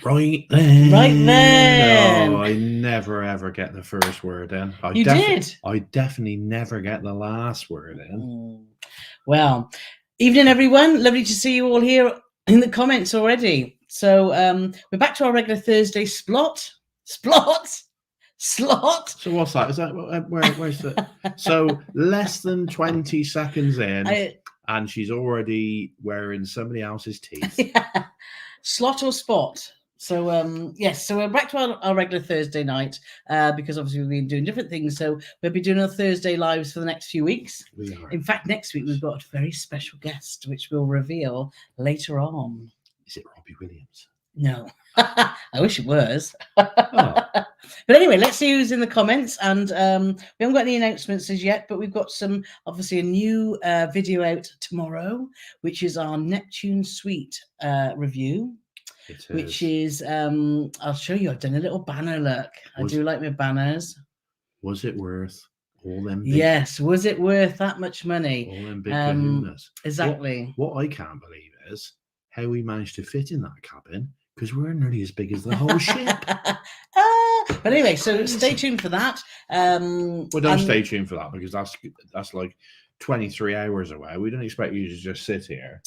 Right then. Right then. No, I never ever get the first word in. You did. I definitely never get the last word in. Well, evening everyone. Lovely to see you all here in the comments already. So we're back to our regular Thursday slot. So what's that? Is that where's the? So less than 20 seconds in, and she's already wearing somebody else's teeth. Yeah. Slot or spot. So yes, so we're back to our regular Thursday night because obviously we've been doing different things. So we'll be doing our Thursday lives for the next few weeks. We are. In fact, next week we've got a very special guest, which we'll reveal later on. Is it Robbie Williams? No. I wish it was. Oh. But anyway, let's see who's in the comments. And we haven't got any announcements as yet, but we've got obviously a new video out tomorrow, which is our Neptune Suite review. Which is I'll show you. I've done a little banner. Look, I do like my banners. Was it worth all them? Yes, was it worth that much money? All them big kahunas. Exactly. What I can't believe is how we managed to fit in that cabin, because we're nearly as big as the whole ship. But anyway, so stay tuned for that. Well, don't stay tuned for that, because that's like 23 hours away. We don't expect you to just sit here.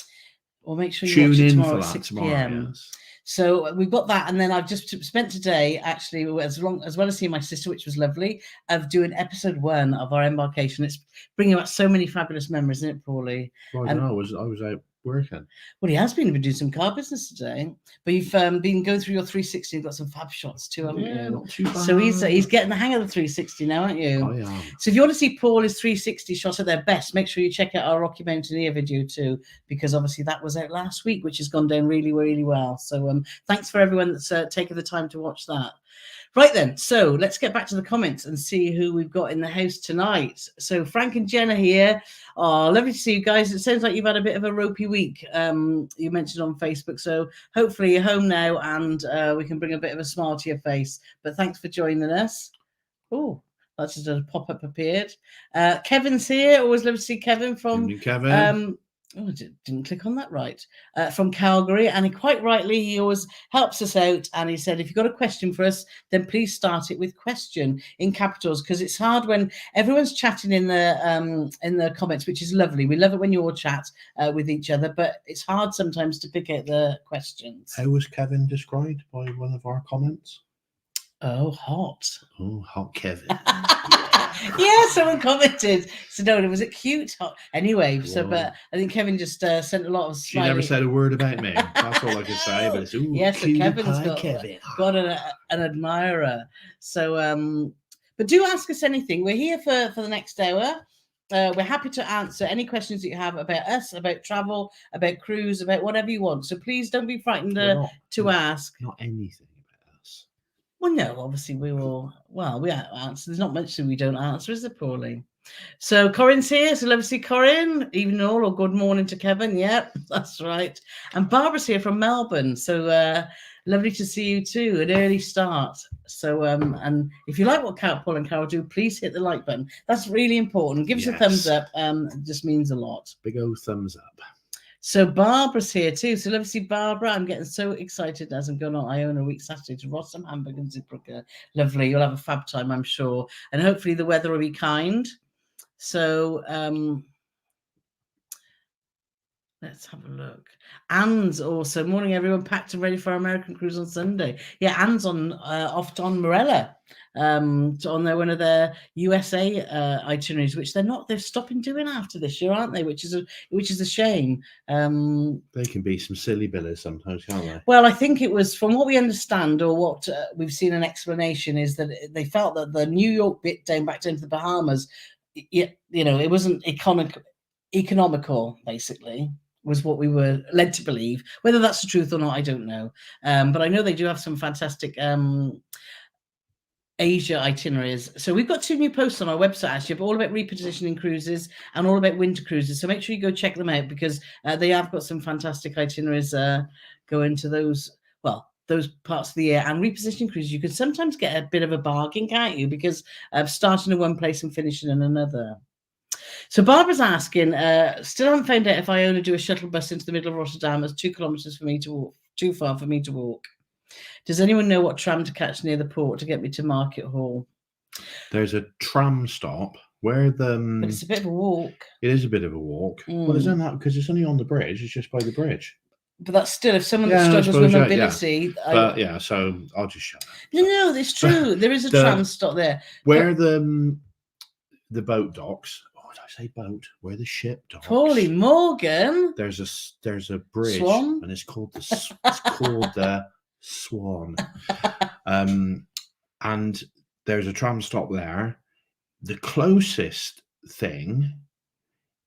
Well, make sure you tune watch it in tomorrow for at that 6 tomorrow. p.m. Yes. So we've got that, and then I've just spent today, actually, as well as seeing my sister, which was lovely, of doing episode 1 of our embarkation. It's bringing back so many fabulous memories, isn't it, Paulie? Well, I don't know. I was out working. Well, he has been doing some car business today, but you've been going through your 360 and got some fab shots too, haven't you? Not too bad. So he's getting the hang of the 360 now, aren't you? I am. So if you want to see Paul's 360 shot at their best, make sure you check out our Rocky Mountaineer video too, because obviously that was out last week, which has gone down really, really well. So thanks for everyone that's taken the time to watch that. Right then, so let's get back to the comments and see who we've got in the house tonight. So Frank and Jen are here. Oh, lovely to see you guys. It sounds like you've had a bit of a ropey week. You mentioned on Facebook. So hopefully you're home now and we can bring a bit of a smile to your face. But thanks for joining us. Oh, that's just a pop-up appeared. Kevin's here. Always love to see Kevin from... Kevin. Oh, I didn't click on that right. From Calgary, and quite rightly, he always helps us out. And he said, if you've got a question for us, then please start it with question in capitals, because it's hard when everyone's chatting in the comments, which is lovely. We love it when you all chat with each other, but it's hard sometimes to pick out the questions. How was Kevin described by one of our comments? Oh, hot. Oh, hot Kevin. Yeah, someone commented. So no, was it cute? Anyway, so but I think Kevin just sent a lot of smiley. She never said a word about me. That's all I can say. But it's, ooh, yes, so Kevin's got an admirer. So but do ask us anything. We're here for the next hour. We're happy to answer any questions that you have about us, about travel, about cruise, about whatever you want. So please don't be frightened to ask. Not anything. Well, no, obviously we will. Well, we answer. There's not much that we don't answer, is there, Paulie? So Corinne's here. So love to see Corinne. Evening all, or good morning to Kevin. Yeah, that's right. And Barbara's here from Melbourne. So lovely to see you too. An early start. So and if you like what Paul and Carole do, please hit the like button. That's really important. Give us a thumbs up. It just means a lot. Big old thumbs up. So Barbara's here too. So love to see Barbara. I'm getting so excited as I'm going on Iona week Saturday to Rotterdam, Hamburg and Zeebrugge. Lovely. You'll have a fab time, I'm sure. And hopefully the weather will be kind. So let's have a look. Anne's also. Morning, everyone. Packed and ready for our American cruise on Sunday. Yeah, Anne's off on Marella. On one of their USA itineraries, which they're stopping doing after this year, aren't they? Which is a shame. They can be some silly billies sometimes, can't they? Well, I think it was, from what we understand, or what we've seen an explanation, is that they felt that the New York bit back down to the Bahamas, it wasn't economical, basically. Was what we were led to believe. Whether that's the truth or not, I don't know. But I know they do have some fantastic Asia itineraries. So we've got 2 new posts on our website, actually, all about repositioning cruises and all about winter cruises. So make sure you go check them out, because they have got some fantastic itineraries going to those parts of the year. And repositioning cruises, you can sometimes get a bit of a bargain, can't you? Because starting in one place and finishing in another. So Barbara's asking, still haven't found out if I only do a shuttle bus into the middle of Rotterdam. It's 2 kilometres for me to walk, too far for me to walk. Does anyone know what tram to catch near the port to get me to Market Hall? There's a tram stop where the. But it's a bit of a walk. It is a bit of a walk. Well, isn't that because it's only on the bridge? It's just by the bridge. But that's still, if someone struggles with mobility. But yeah, so I'll just shut up. No, it's true. There is a tram stop there. Where the boat docks. Oh, did I say boat? Where the ship docks. Paulie Morgan. There's a bridge, Swan? and it's called the Swan. And there's a tram stop there. The closest thing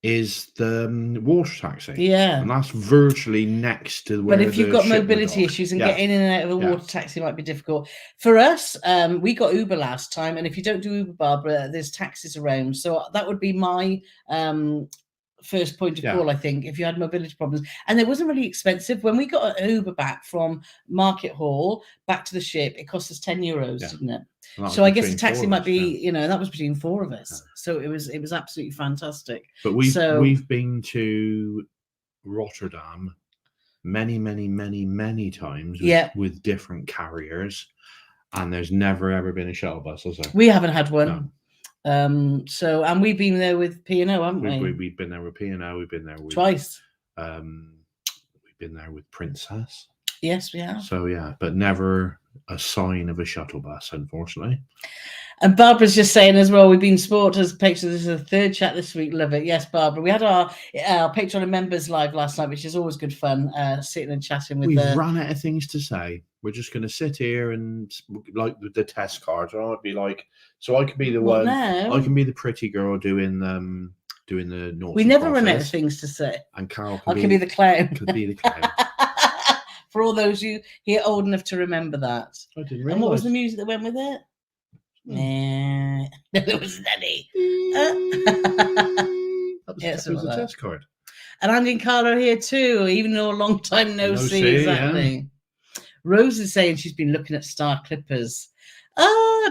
is the water taxi. Yeah. And that's virtually next to where. But if you've got mobility issues and getting in and out of a water taxi might be difficult. For us, we got Uber last time. And if you don't do Uber, Barbara, there's taxis around. So that would be my first point of call, I think, if you had mobility problems. And it wasn't really expensive. When we got an Uber back from Market Hall back to the ship, it cost us €10, didn't it? So I guess the taxi might be, that was between 4 of us. So it was absolutely fantastic. But we've been to Rotterdam many times with different carriers, and there's never ever been a shuttle bus, has there? We haven't had one. No. And we've been there with P&O, haven't we? We've been there with P&O. We've been there with twice. We've been there with Princess. Yes, we have. So yeah, but never a sign of a shuttle bus, unfortunately. And Barbara's just saying as well, we've been Sporters Patrons. This is the third chat this week. Love it. Yes, Barbara. We had our Patreon and members live last night, which is always good fun, sitting and chatting with We've run out of things to say. We're just going to sit here and like the test cards. I'd be like, so I could be the one. No. I can be the pretty girl doing the naughty. We never run out of things to say. And Carole can be the clown. Could be the clown. For all those you here old enough to remember that. I didn't realise. And what was the music that went with it? No, there wasn't any. That was a test card. And Andy and Carlo are here too, even though a long time no see. Exactly. Yeah. Rose is saying she's been looking at Star Clippers.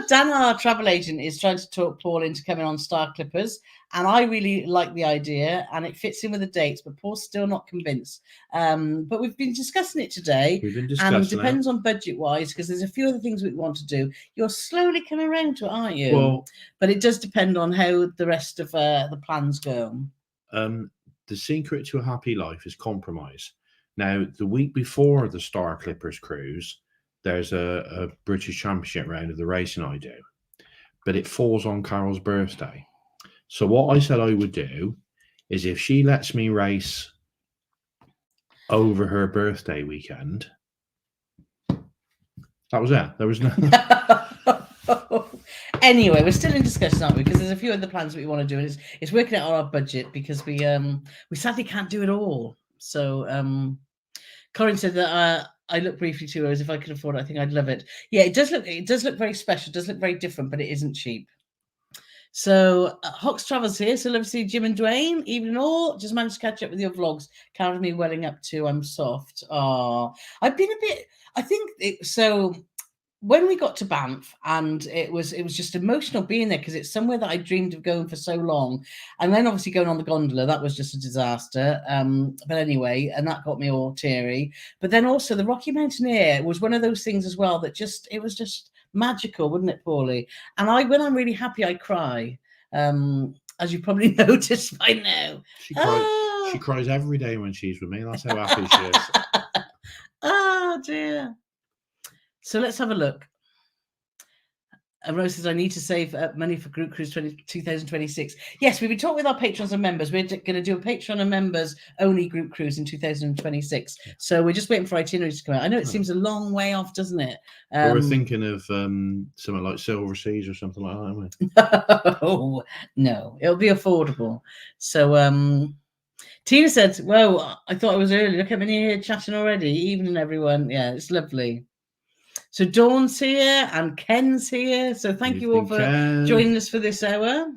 Dan, our travel agent, is trying to talk Paul into coming on Star Clippers, and I really like the idea, and it fits in with the dates, but Paul's still not convinced. But we've been discussing it today, and it depends on budget-wise, because there's a few other things we want to do. You're slowly coming around to it, aren't you? Well, but it does depend on how the rest of the plans go. The secret to a happy life is compromise. Now, the week before the Star Clippers cruise, there's a British Championship round of the racing I do, but it falls on Carole's birthday. So what I said I would do is if she lets me race over her birthday weekend, that was it. There was no... Anyway, we're still in discussion, aren't we? Because there's a few other plans that we want to do, and it's working out our budget because we sadly can't do it all. So Corinne said that I look briefly to her as if I could afford it. I think I'd love it. Yeah, it does look very special. It does look very different, but it isn't cheap. So Hawks Travels here. So love to see Jim and Dwayne. Evening all. Just managed to catch up with your vlogs. Carol me welling up too. I'm soft. I've been a bit. I think so. When we got to Banff, and it was just emotional being there because it's somewhere that I dreamed of going for so long, and then obviously going on the gondola, that was just a disaster. But anyway, and that got me all teary. But then also the Rocky Mountaineer was one of those things as well that it was just magical, wouldn't it, Paulie? And when I'm really happy, I cry. As you probably noticed by now. She cries every day when she's with me. That's how happy she is. Oh dear. So let's have a look. Rose says, I need to save money for Group Cruise 2026. Yes, we've been talking with our patrons and members. We're going to do a Patreon and members only Group Cruise in 2026. So we're just waiting for itineraries to come out. I know it seems a long way off, doesn't it? We're thinking of something like Silver Seas or something like that, aren't we? Oh, no, it'll be affordable. So Tina said, well, I thought it was early. Look at me here chatting already. Evening, everyone. Yeah, it's lovely. So Dawn's here and Ken's here. So thank you all for joining us for this hour.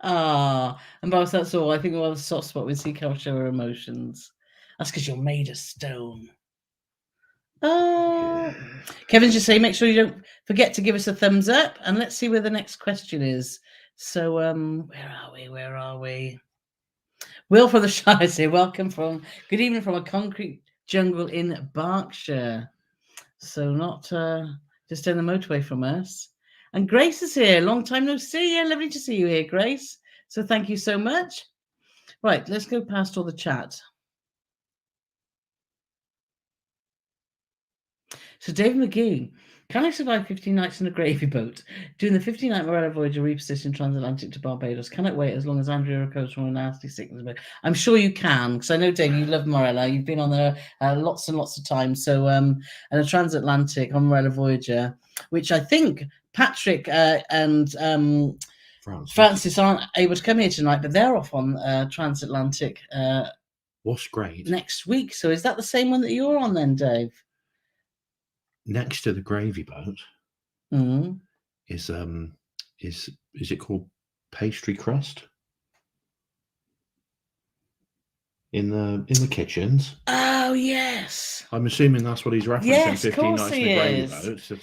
And both that's all. I think we'll have a soft spot with Carole show her emotions. That's because you're made of stone. Kevin's just saying, make sure you don't forget to give us a thumbs up. And let's see where the next question is. So where are we? Will from the Shires here. Good evening from a concrete jungle in Berkshire. So not just down the motorway from us. And Grace is here. Long time no see. Yeah, lovely to see you here, Grace. So thank you so much. Right, let's go past all the chat. So Dave McGee, can I survive 15 nights in a gravy boat? Doing the 15-night Marella voyage of repositioning transatlantic to Barbados. Cannot wait as long as Andrea recovers from a nasty sickness. I'm sure you can, because I know, Dave, you love Marella. You've been on there lots and lots of times. So, and a transatlantic on Marella Voyager, which I think Patrick and Francis aren't able to come here tonight, but they're off on transatlantic. What's great? Next week. So is that the same one that you're on then, Dave? Next to the gravy boat is it called pastry crust in the kitchens? Oh yes, I'm assuming that's what he's referencing. Yes, 15 of course nights he in the gravy is. boat. So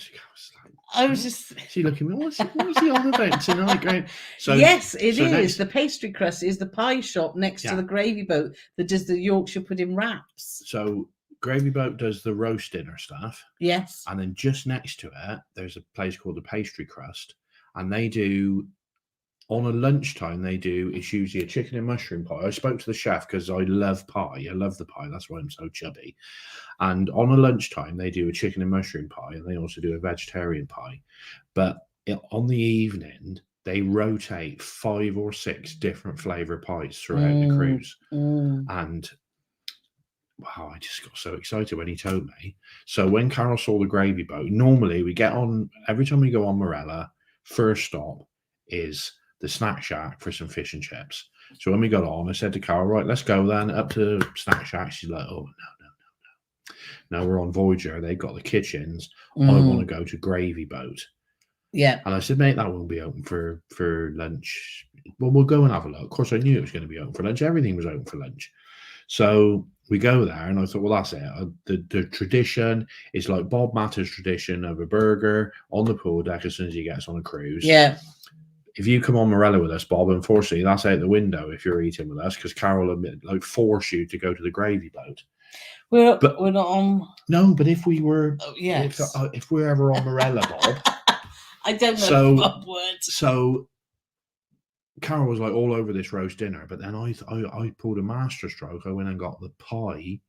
I was just. She looking. What's he on about tonight? Great. So yes, it is. The pastry crust is the pie shop next to the gravy boat that does the Yorkshire pudding wraps. So gravy boat does the roast dinner stuff. Yes. And then just next to it, there's a place called the Pastry Crust, and they do on a lunchtime. It's usually a chicken and mushroom pie. I spoke to the chef because I love pie. I love the pie. That's why I'm so chubby. And on a lunchtime, they do a chicken and mushroom pie, and they also do a vegetarian pie. But on the evening, they rotate 5 or 6 different flavor pies throughout the cruise. And wow, I just got so excited when he told me. So when Carole saw the gravy boat, normally we get on, every time we go on Marella, first stop is the snack shack for some fish and chips. So when we got on, I said to Carole, right, let's go then up to snack shack. She's like, oh, no. Now we're on Voyager. They've got the kitchens. I want to go to gravy boat. Yeah. And I said, mate, that won't be open for lunch. Well, we'll go and have a look. Of course, I knew it was going to be open for lunch. Everything was open for lunch. So we go there, and I thought, well, that's it. The tradition is like Bob Matter's tradition of a burger on the pool deck as soon as he gets on a cruise. Yeah. If you come on Marella with us, Bob, unfortunately, that's out the window if you're eating with us, because Carole force you to go to the gravy boat. We're not on. No, but if we were, if we're ever on Marella, Bob, I don't know. Bob would. So Carole was like all over this roast dinner, but then I pulled a master stroke. I went and got the pie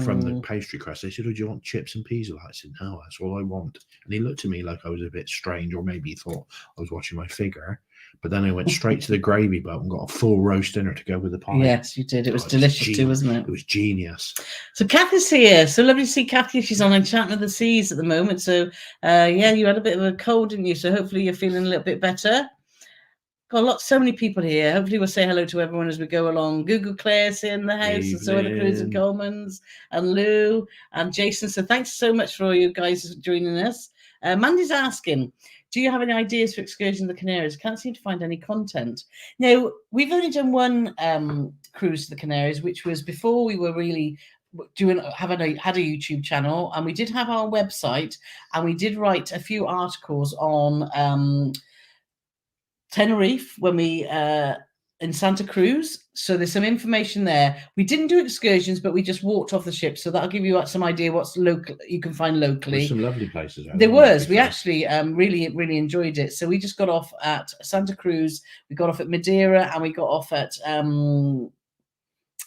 from the pastry crust. They said, "Oh, do you want chips and peas?" I said, "No, that's all I want." And he looked at me like I was a bit strange, or maybe he thought I was watching my figure. But then I went straight to the gravy boat and got a full roast dinner to go with the pie. Yes, you did. It was delicious too, wasn't it? It was genius. So Kathy's here. So lovely to see Kathy. She's on Enchantment of the Seas at the moment. So yeah, you had a bit of a cold, didn't you? So hopefully you're feeling a little bit better. Got so many people here. Hopefully we'll say hello to everyone as we go along. Google Claire's in the house, and so are the Cruz and Coleman's, and Lou and Jason. So thanks so much for all you guys joining us. Mandy's asking, do you have any ideas for excursion to the Canaries? Can't seem to find any content. Now, we've only done one cruise to the Canaries, which was before we were really had a YouTube channel, and we did have our website, and we did write a few articles on Tenerife when we in Santa Cruz. So there's some information there. We didn't do excursions, but we just walked off the ship. So that'll give you some idea what's local you can find locally. There's some lovely places out there. We actually really enjoyed it. So we just got off at Santa Cruz, we got off at Madeira, and we got off at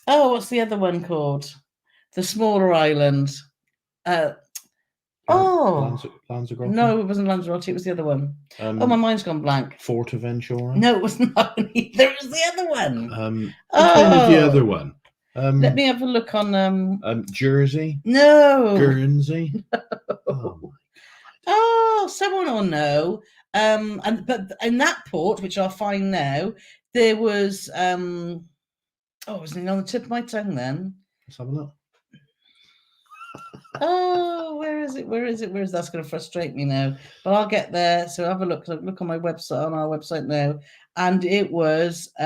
what's the other one called? The smaller island. Lanzarote? No, it wasn't Lanzarote. It was the other one. My mind's gone blank. Fortaventura? No, it wasn't that one either. It was the other one. The other one. Let me have a look on. Jersey? No. Guernsey? No. Someone will know. But in that port, which I'll find now, there was. Wasn't it on the tip of my tongue then? Let's have a look. Where is it? That's going to frustrate me now, but I'll get there. So have a look. Look on my website, on our website now, and it was we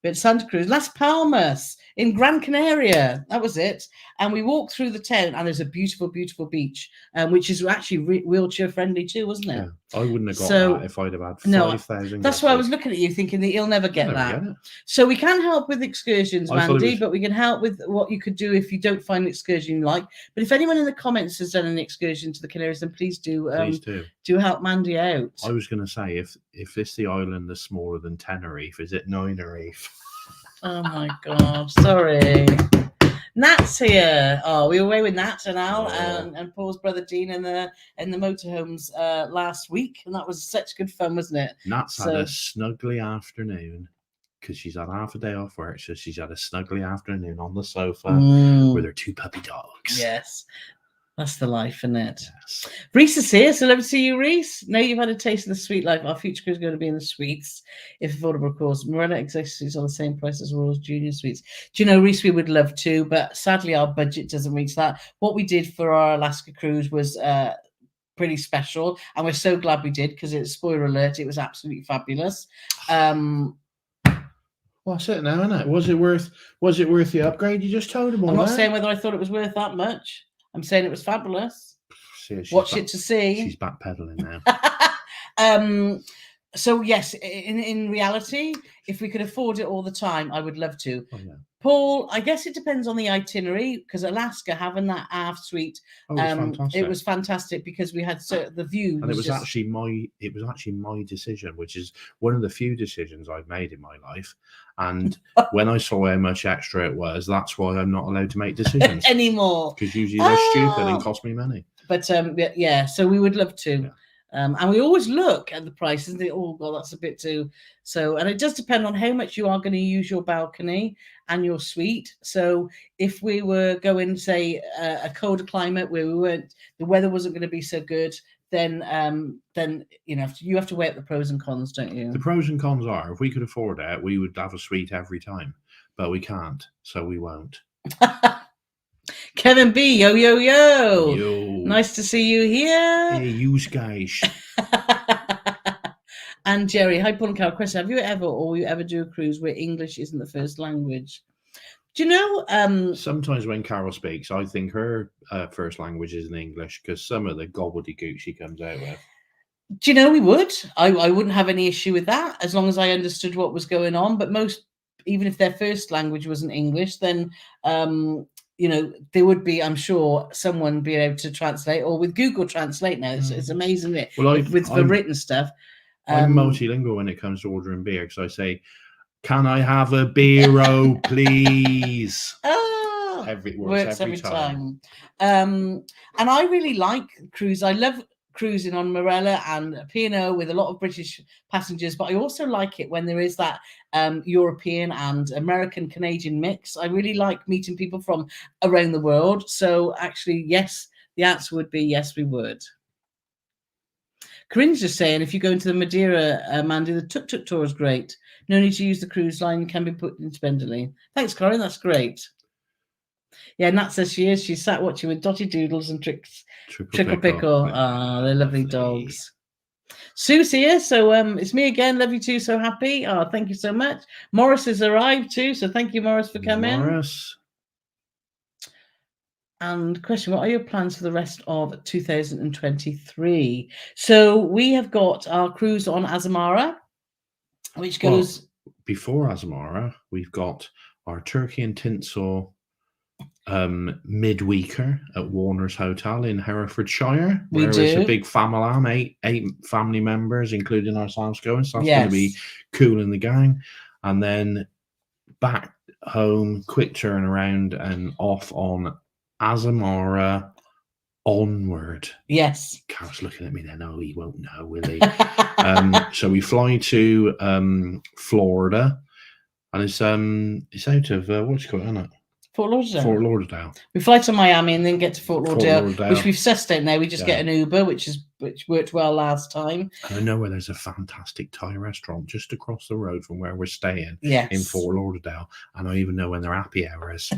had Santa Cruz, Las Palmas in Gran Canaria. That was it. And we walked through the town, and there's a beautiful, beautiful beach, which is actually wheelchair friendly too, wasn't it? Yeah, I wouldn't have got that if I'd have had 5,000. That's why I was looking at you, thinking that you'll never get that. Get it. So we can help with excursions, Mandy, but we can help with what you could do if you don't find an excursion you like. But if anyone in the comments has done an excursion to the Canaries, then please do help Mandy out. I was going to say, if this the island is smaller than Tenerife, is it Tenerife? Oh my God, sorry. Nat's here. Oh, we were away with Nat and Al and Paul's brother Dean in the motorhomes last week, and that was such good fun, wasn't it? Nat's had a snuggly afternoon because she's had half a day off work, so she's had a snuggly afternoon on the sofa with her 2 puppy dogs. Yes. That's the life, isn't it? Yes. Reese is here, so love to see you, Reese. Now you've had a taste of the sweet life. Our future crew is going to be in the sweets, if affordable, of course. Marella accessories are the same price as Royal's Junior Sweets. Do you know, Reese, we would love to, but sadly our budget doesn't reach that. What we did for our Alaska cruise was pretty special, and we're so glad we did, because it's, spoiler alert, it was absolutely fabulous. What's it now, isn't it? Was it worth the upgrade? You just told them all. I'm not saying whether I thought it was worth that much. I'm saying it was fabulous. Watch it to see. She's backpedaling now. So yes, in reality, if we could afford it all the time, I would love to. Oh, yeah. Paul, I guess it depends on the itinerary, because Alaska, having that half suite, it was fantastic because we had the view. And it was actually my decision, which is one of the few decisions I've made in my life. And when I saw how much extra it was, that's why I'm not allowed to make decisions anymore. Because usually they're stupid and cost me money. But yeah, so we would love to. Yeah. And we always look at the prices and think, oh, God, that's a bit too. So, and it does depend on how much you are going to use your balcony and your suite. So if we were going, say, a colder climate where the weather wasn't going to be so good, then you know, you have to weigh up the pros and cons, don't you? The pros and cons are, if we could afford it, we would have a suite every time, but we can't, so we won't. Kevin B, yo. Nice to see you here. Hey, you guys. And Jerry, hi, Paul and Carole. Question: have you ever, or will you ever do a cruise where English isn't the first language? Do you know? Sometimes when Carole speaks, I think her first language isn't English because some of the gobbledygook she comes out with. Do you know we would? I wouldn't have any issue with that as long as I understood what was going on. But most, even if their first language wasn't English, then you know, there would be, I'm sure, someone being able to translate, or with Google Translate now. It's amazing, isn't it? Well, with the written stuff. I'm multilingual when it comes to ordering beer, because I say, "Can I have a beer, please?" Oh, works every time. And I really like cruise. I love cruising on Marella and P&O with a lot of British passengers, but I also like it when there is that European and American Canadian mix. I really like meeting people from around the world. So actually, yes, the answer would be yes, we would. Corinne's just saying, if you go into the Madeira, Mandy, the tuk-tuk tour is great. No need to use the cruise line, can be put into Benderley. Thanks, Corinne, that's great. Yeah, Nat says she is. She's sat watching with Dotty Doodles and Trickle Pickle. Ah, they're lovely dogs. Sue's here, so it's me again. Love you too. So happy. Oh, thank you so much. Morris has arrived too, so thank you, Morris, for coming. Morris. And question: what are your plans for the rest of 2023? So we have got our cruise on Azamara, which goes before Azamara. We've got our turkey and tinsel midweeker at Warner's Hotel in Herefordshire. It's a big family, eight family members, including ourselves going. So that's going to be cool in the gang. And then back home, quick turnaround, and off on Azamara onward. Yes. Carol's looking at me then. Oh, he won't know, will he? So we fly to Florida, and it's out of what's it called, isn't it? Fort Lauderdale. Fort Lauderdale. We fly to Miami and then get to Fort Lauderdale, which we've sussed out now. We just get an Uber, which is which worked well last time. And I know where there's a fantastic Thai restaurant just across the road from where we're staying Yes. in Fort Lauderdale. And I even know when they're happy hours.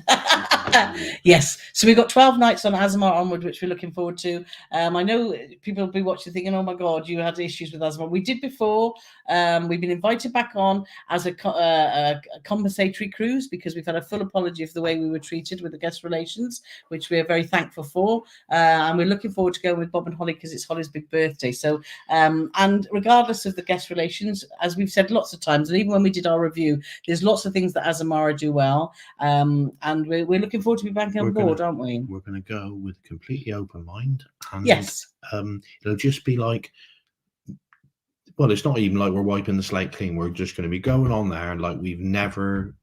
Yes. So we've got 12 nights on Azamara onward, which we're looking forward to. I know people will be watching thinking, oh my God, you had issues with Azamara. We did before. We've been invited back on as a compensatory cruise because we've had a full apology for the way we were treated with the guest relations, which we are very thankful for. And we're looking forward to going with Bob and Holly because it's Holly's big birthday. So, and regardless of the guest relations, as we've said lots of times, and even when we did our review, there's lots of things that Azamara do well. And we're looking forward to be back on board, aren't we? We're going to go with a completely open mind. And, yes. It'll just be like, well, it's not even like we're wiping the slate clean. We're just going to be going on there like we've never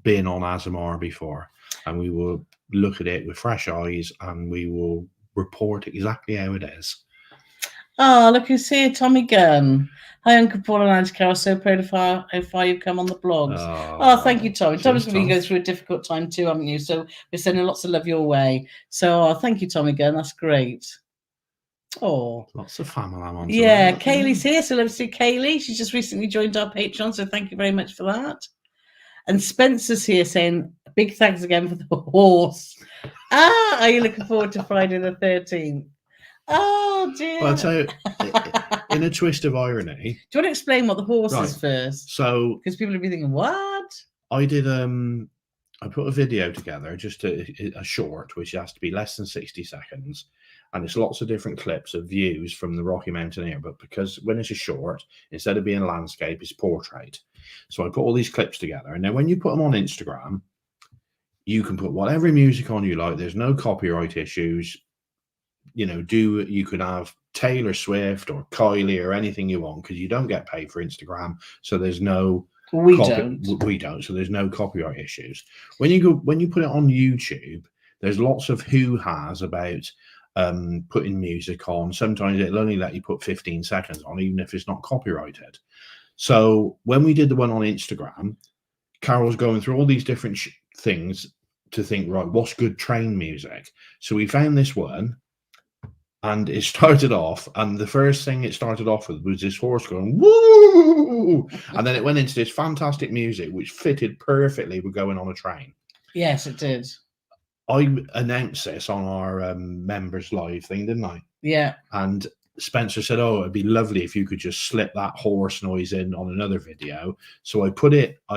been on Azamara before. And we will look at it with fresh eyes and we will report exactly how it is. Oh, look who's here, Tommy Gunn. Hi, Uncle Paul and Auntie Carole. So proud of how far you've come on the blogs. Oh, thank you, Tommy. Tommy's going to go through a difficult time too, haven't you? So we're sending lots of love your way. So thank you, Tommy Gunn. That's great. Oh, lots of family. Yeah, Kaylee's here. So let's see Kaylee. She's just recently joined our Patreon. So thank you very much for that. And Spencer's here saying, big thanks again for the horse. Are you looking forward to Friday the 13th? Oh, dear. Well, I'll tell you, in a twist of irony. Do you want to explain what the horse is first? So, because people will be thinking, what? I did, I put a video together, just a short, which has to be less than 60 seconds. And it's lots of different clips of views from the Rocky Mountaineer. But because when it's a short, instead of being landscape, it's portrait. So I put all these clips together. And then when you put them on Instagram, you can put whatever music on you like. There's no copyright issues. You know, you could have Taylor Swift or Kylie or anything you want because you don't get paid for Instagram. So there's no... We don't. So there's no copyright issues. When you put it on YouTube, there's lots of hoo-has about putting music on. Sometimes it'll only let you put 15 seconds on, even if it's not copyrighted. So when we did the one on Instagram, Carole's going through all these different things to think, right, what's good train music? So we found this one. And it started off, and the first thing it started off with was this horse going, woo! And then it went into this fantastic music, which fitted perfectly with going on a train. Yes, it did. I announced this on our members live thing, didn't I? Yeah. And Spencer said, oh, it'd be lovely if you could just slip that horse noise in on another video. So I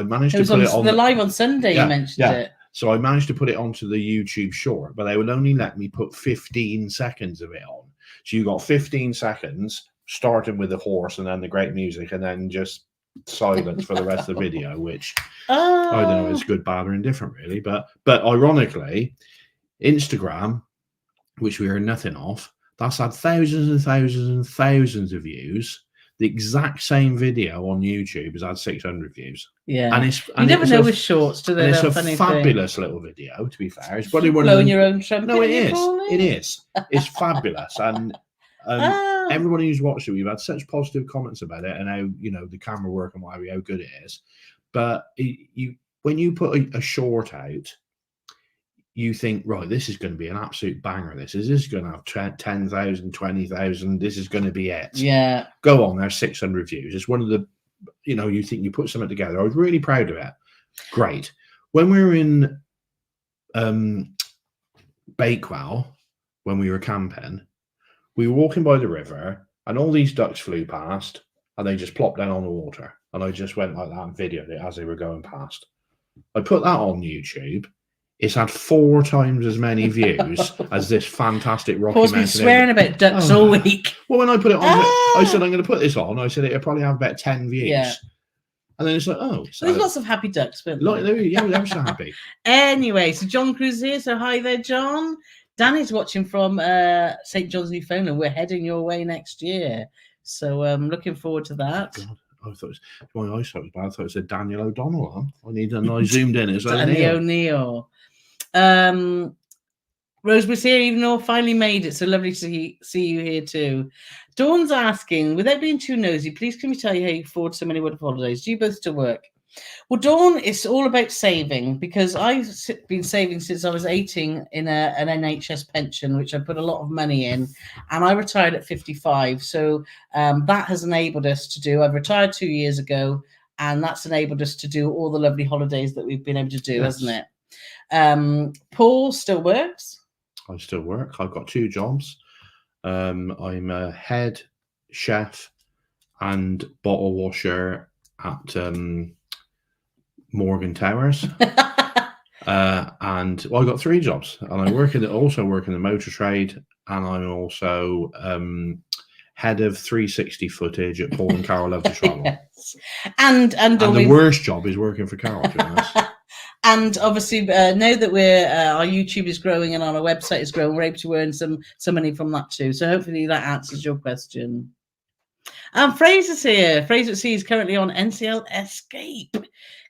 managed to put it on the live on Sunday, you mentioned it. So I managed to put it onto the YouTube short, but they would only let me put 15 seconds of it on. So you got 15 seconds, starting with the horse and then the great music, and then just silence for the rest of the video, which I don't know, it's good, bad, or indifferent, really. But ironically, Instagram, which we heard nothing of, that's had thousands and thousands and thousands of views. The exact same video on YouTube has had 600 views. Yeah, and you never know with shorts, do they? It's a fabulous little video. To be fair, it's probably one blowing of your own trumpet. No, it is. It is. It's fabulous, and everybody who's watched it, we've had such positive comments about it, and how the camera work and how good it is. But when you put a short out, you think, right, this is going to be an absolute banger. This is going to have 10,000, 20,000. This is going to be it. Yeah. Go on, there's 600 views. It's one of the, you think you put something together. I was really proud of it. Great. When we were in Bakewell, when we were camping, we were walking by the river and all these ducks flew past and they just plopped down on the water. And I just went like that and videoed it as they were going past. I put that on YouTube. It's had 4 times as many views as this fantastic Rocky Mountain. Paul's been swearing about ducks all week. Well, when I put it on, I said, I'm going to put this on. I said, it'll probably have about 10 views. Yeah. And then it's like, oh. So, there's lots of happy ducks. Yeah, they're so happy. Anyway, so John Cruz here. So hi there, John. Danny's watching from St. John's, Newfoundland. We're heading your way next year. So I'm looking forward to that. God. I thought my eyesight was bad. I thought it said Daniel O'Donnell. I zoomed in. It's Danny O'Neill. Rosemary's here, even though I finally made it. So lovely to see you here too. Dawn's asking, without being too nosy, please can we tell you how you afford so many wonderful holidays? Do you both still work? Well, Dawn, it's all about saving, because I've been saving since I was 18 in an NHS pension, which I put a lot of money in, and I retired at 55. So that has enabled us to do. I've retired 2 years ago, and that's enabled us to do all the lovely holidays that we've been able to do, Yes. hasn't it? Paul still works. I still work. I've got 2 jobs. I'm a head chef and bottle washer at Morgan Towers. And well, I got 3 jobs, and I also work in the motor trade, and I'm also head of 360 footage at Paul and Carole Love to Travel. Yes. And the worst job is working for Carole, to be honest. And obviously, now that our YouTube is growing and our website is growing, we're able to earn some money from that too. So hopefully that answers your question. Fraser's here. Fraser at Sea is currently on NCL Escape.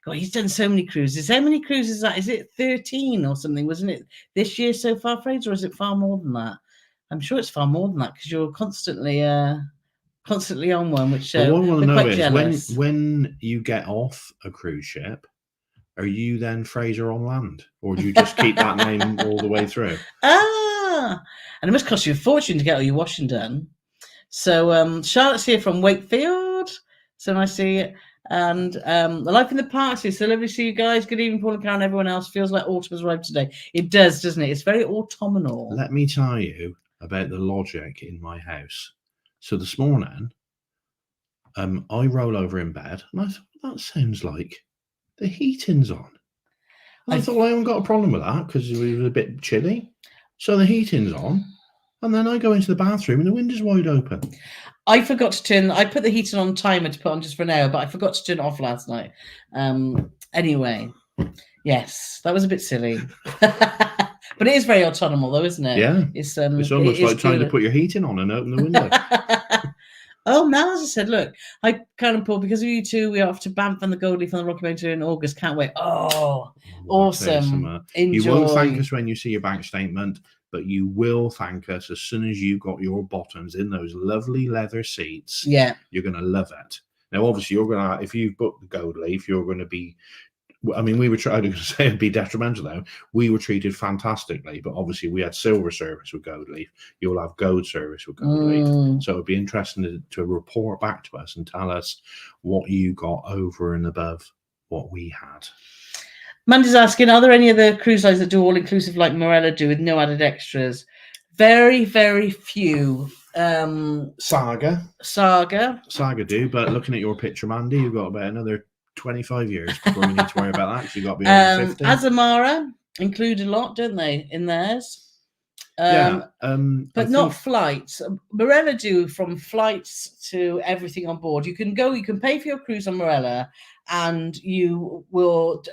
God, he's done so many cruises. How many cruises is that? Is it 13 or something? Wasn't it this year so far, Fraser, or is it far more than that? I'm sure it's far more than that, because you're constantly on one, which what I want to know is jealous. when you get off a cruise ship, are you then Fraser on land, or do you just keep that name all the way through? And it must cost you a fortune to get all your washing done. So Charlotte's here from Wakefield. So nice to see you. And the life in the party. So lovely to see you guys. Good evening, Paul and Karen, everyone else. Feels like autumn has arrived today. It does, doesn't it? It's very autumnal. Let me tell you about the logic in my house. So this morning, I roll over in bed, and I thought, that sounds like the heating's on. I thought, well, I haven't got a problem with that, because it was a bit chilly. So the heating's on, and then I go into the bathroom and the window's wide open. I forgot to I put the heating on timer to put on just for an hour, but I forgot to turn it off last night. Anyway, yes, that was a bit silly. But it is very autonomous, though, isn't it? Yeah. It's almost like trying to put your heating on and open the window. Oh, now, as I said, look, I kind of, Paul, because of you two, we're off to Banff and the Gold Leaf on the Rocky Mountain in August. Can't wait. Oh, awesome. Enjoy. You won't thank us when you see your bank statement, but you will thank us as soon as you got your bottoms in those lovely leather seats. Yeah. You're going to love it. Now, obviously, if you've booked the Gold Leaf, you're going to be, I mean, we were trying to say it'd be detrimental though. We were treated fantastically, but obviously we had silver service with Gold Leaf. You'll have gold service with Gold Leaf. So it'd be interesting to report back to us and tell us what you got over and above what we had. Mandy's asking, are there any other cruise lines that do all inclusive like Marella do with no added extras? Very, very few. Saga do, but looking at your picture, Mandy, you've got about another 25 years before you need to worry about that, because you've got to be over 50. Azamara include a lot, don't they, in theirs? But not flights. Marella do from flights to everything on board. You can pay for your cruise on Marella, and you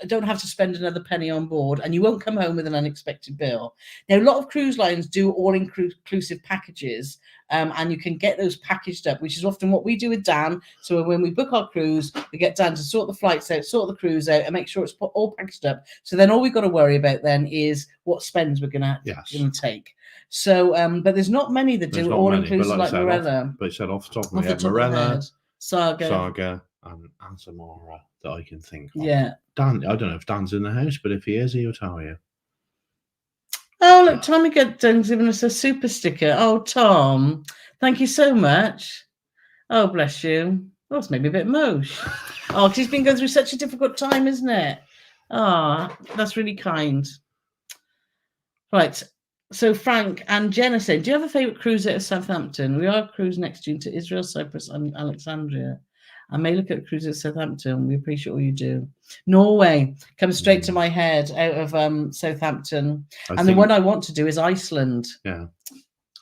don't have to spend another penny on board, and you won't come home with an unexpected bill. Now, a lot of cruise lines do all-inclusive packages, and you can get those packaged up, which is often what we do with Dan. So when we book our cruise, we get Dan to sort the flights out, sort the cruise out, and make sure it's all packaged up. So then all we've got to worry about then is what spends we're going to take. So, but there's not many that do all-inclusive like Marella. But it said off the top of my head, Marella, Saga, and Azamara that I can think of. Yeah. Dan, I don't know if Dan's in the house, but if he is, he'll tell you. Oh, look, Tommy Dan's giving us a super sticker. Oh, Tom, thank you so much. Oh, bless you. Oh, it's made me a bit mosh. Oh, because he's been going through such a difficult time, isn't it? Oh, that's really kind. Right. So Frank and Jenna said, do you have a favourite cruise out of Southampton? We are cruising next June to Israel, Cyprus and Alexandria. I may look at a cruise at Southampton. We appreciate all you do. Norway comes straight to my head out of Southampton. The one I want to do is Iceland. Yeah.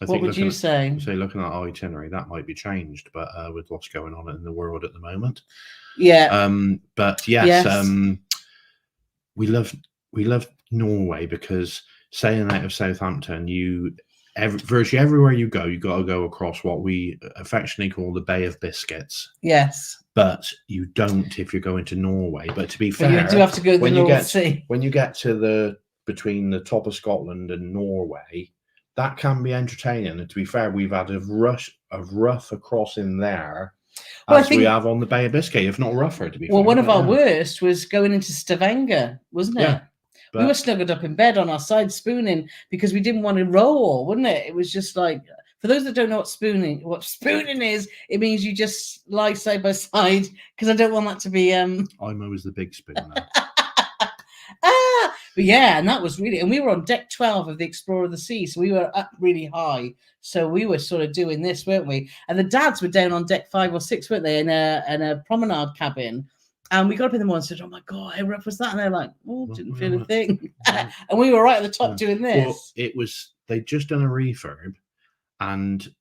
What would you say? So looking at our itinerary, that might be changed, but with what's going on in the world at the moment. Yeah. But yes. We love Norway because sailing out of Southampton, virtually everywhere you got to go across what we affectionately call the Bay of Biscuits. Yes. But you don't if you're going to Norway. But to be fair, you do have to go to the North Sea. When you get to between the top of Scotland and Norway, that can be entertaining. And to be fair, we've had a rough across in there Well, I as we think- have on the Bay of Biscay, if not rougher, to be Well, fair. one of but our yeah. worst was going into Stavanger, wasn't it? Yeah, We but- were snuggled up in bed on our side spooning because we didn't want to roll, wouldn't it? It was just like, for those that don't know what spooning is, it means you just lie side by side, because I don't want that to be I'm always the big spooner. but yeah, and that was really, and we were on deck 12 of the Explorer of the Sea, so we were up really high, so we were sort of doing this, weren't we? And the dads were down on deck 5 or 6, weren't they, in a promenade cabin. And we got up in the morning and said, oh my god, how rough was that? And they're like, oh, didn't feel a thing. And we were right at the top doing this. Well, it was, they'd just done a refurb, and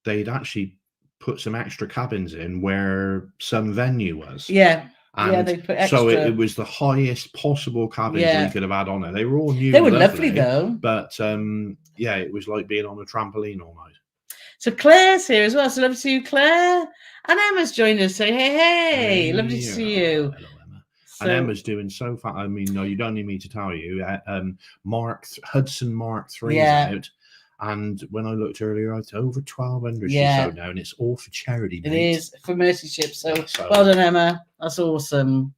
they'd actually put some extra cabins in where some venue was. Yeah. And they put extra. so it was the highest possible cabins we could have had on there. They were all new. They were and lovely though. But yeah, it was like being on a trampoline all night. So Claire's here as well. So lovely to see you, Claire. And Emma's joined us. Say hey, lovely to see you. Hello, Emma. And Emma's doing so far. I mean, no, you don't need me to tell you. Hudson Mark III is out. And when I looked earlier, it's over 1,200 she's sold now, and it's all for charity. It mate. is for Mercy Ship. So well done, Emma. That's awesome.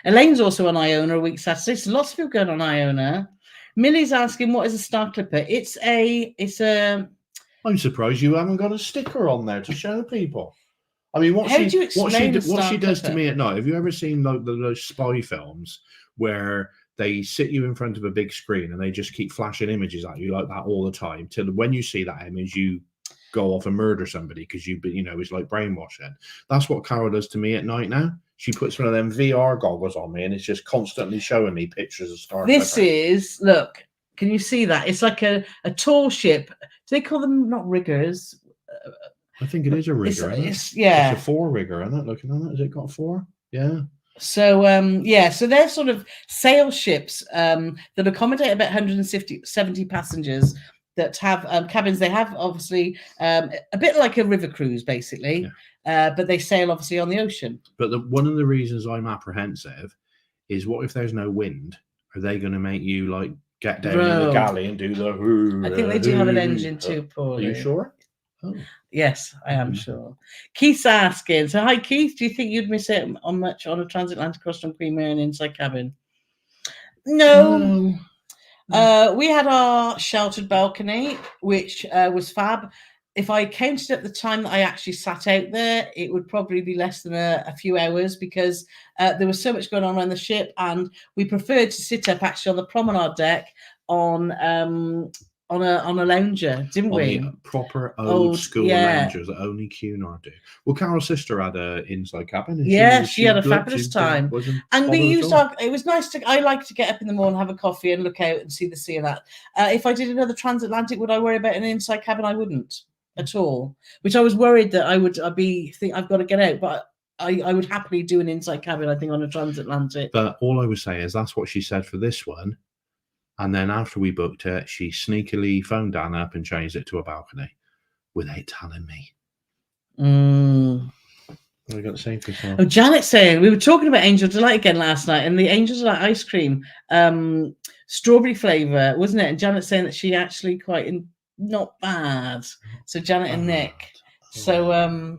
Elaine's also on Iona a week Saturday. So lots of people going on Iona. Millie's asking, what is a star clipper? It's a. I'm surprised you haven't got a sticker on there to show people. I mean, what she does to me at night. Have you ever seen like those spy films where they sit you in front of a big screen and they just keep flashing images at you like that all the time, till when you see that image, you go off and murder somebody because it's like brainwashing. That's what Carole does to me at night now. She puts one of them VR goggles on me and it's just constantly showing me pictures of Star Trek. Look, can you see that? It's like a tall ship. Do they call them not riggers? I think it is a rigger. It's a 4-rigger, isn't it? Looking at it, has it got 4? Yeah. So so they're sort of sail ships that accommodate about 170 passengers that have cabins. They have obviously a bit like a river cruise, basically, but they sail obviously on the ocean. But one of the reasons I'm apprehensive is, what if there's no wind? Are they going to make you like get down in the galley and do the? I think they do have an engine too, Paul. Are you sure? Oh. Yes, I am sure. Keith's asking. So, hi, Keith. Do you think you'd miss it on much on a transatlantic cross from Queen Mary and inside cabin? No. We had our sheltered balcony, which was fab. If I counted up the time that I actually sat out there, it would probably be less than a few hours, because there was so much going on around the ship, and we preferred to sit up actually on the promenade deck on a lounger, didn't we? The proper old school loungers that only Cunard do. Well, Carole's sister had an inside cabin. She had a fabulous time. And we used it was nice I like to get up in the morning, have a coffee and look out and see the sea and that. If I did another transatlantic, would I worry about an inside cabin? I wouldn't at all. Which I was worried that I've got to get out, but I would happily do an inside cabin, I think, on a transatlantic. But all I would say is that's what she said for this one. And then after we booked it, she sneakily phoned Dan up and changed it to a balcony without telling me. What have you got to say for yourself? Oh, Janet's saying, we were talking about Angel Delight again last night, and the Angel Delight ice cream, strawberry flavour, wasn't it? And Janet's saying that she actually not bad. So Janet and Nick. So,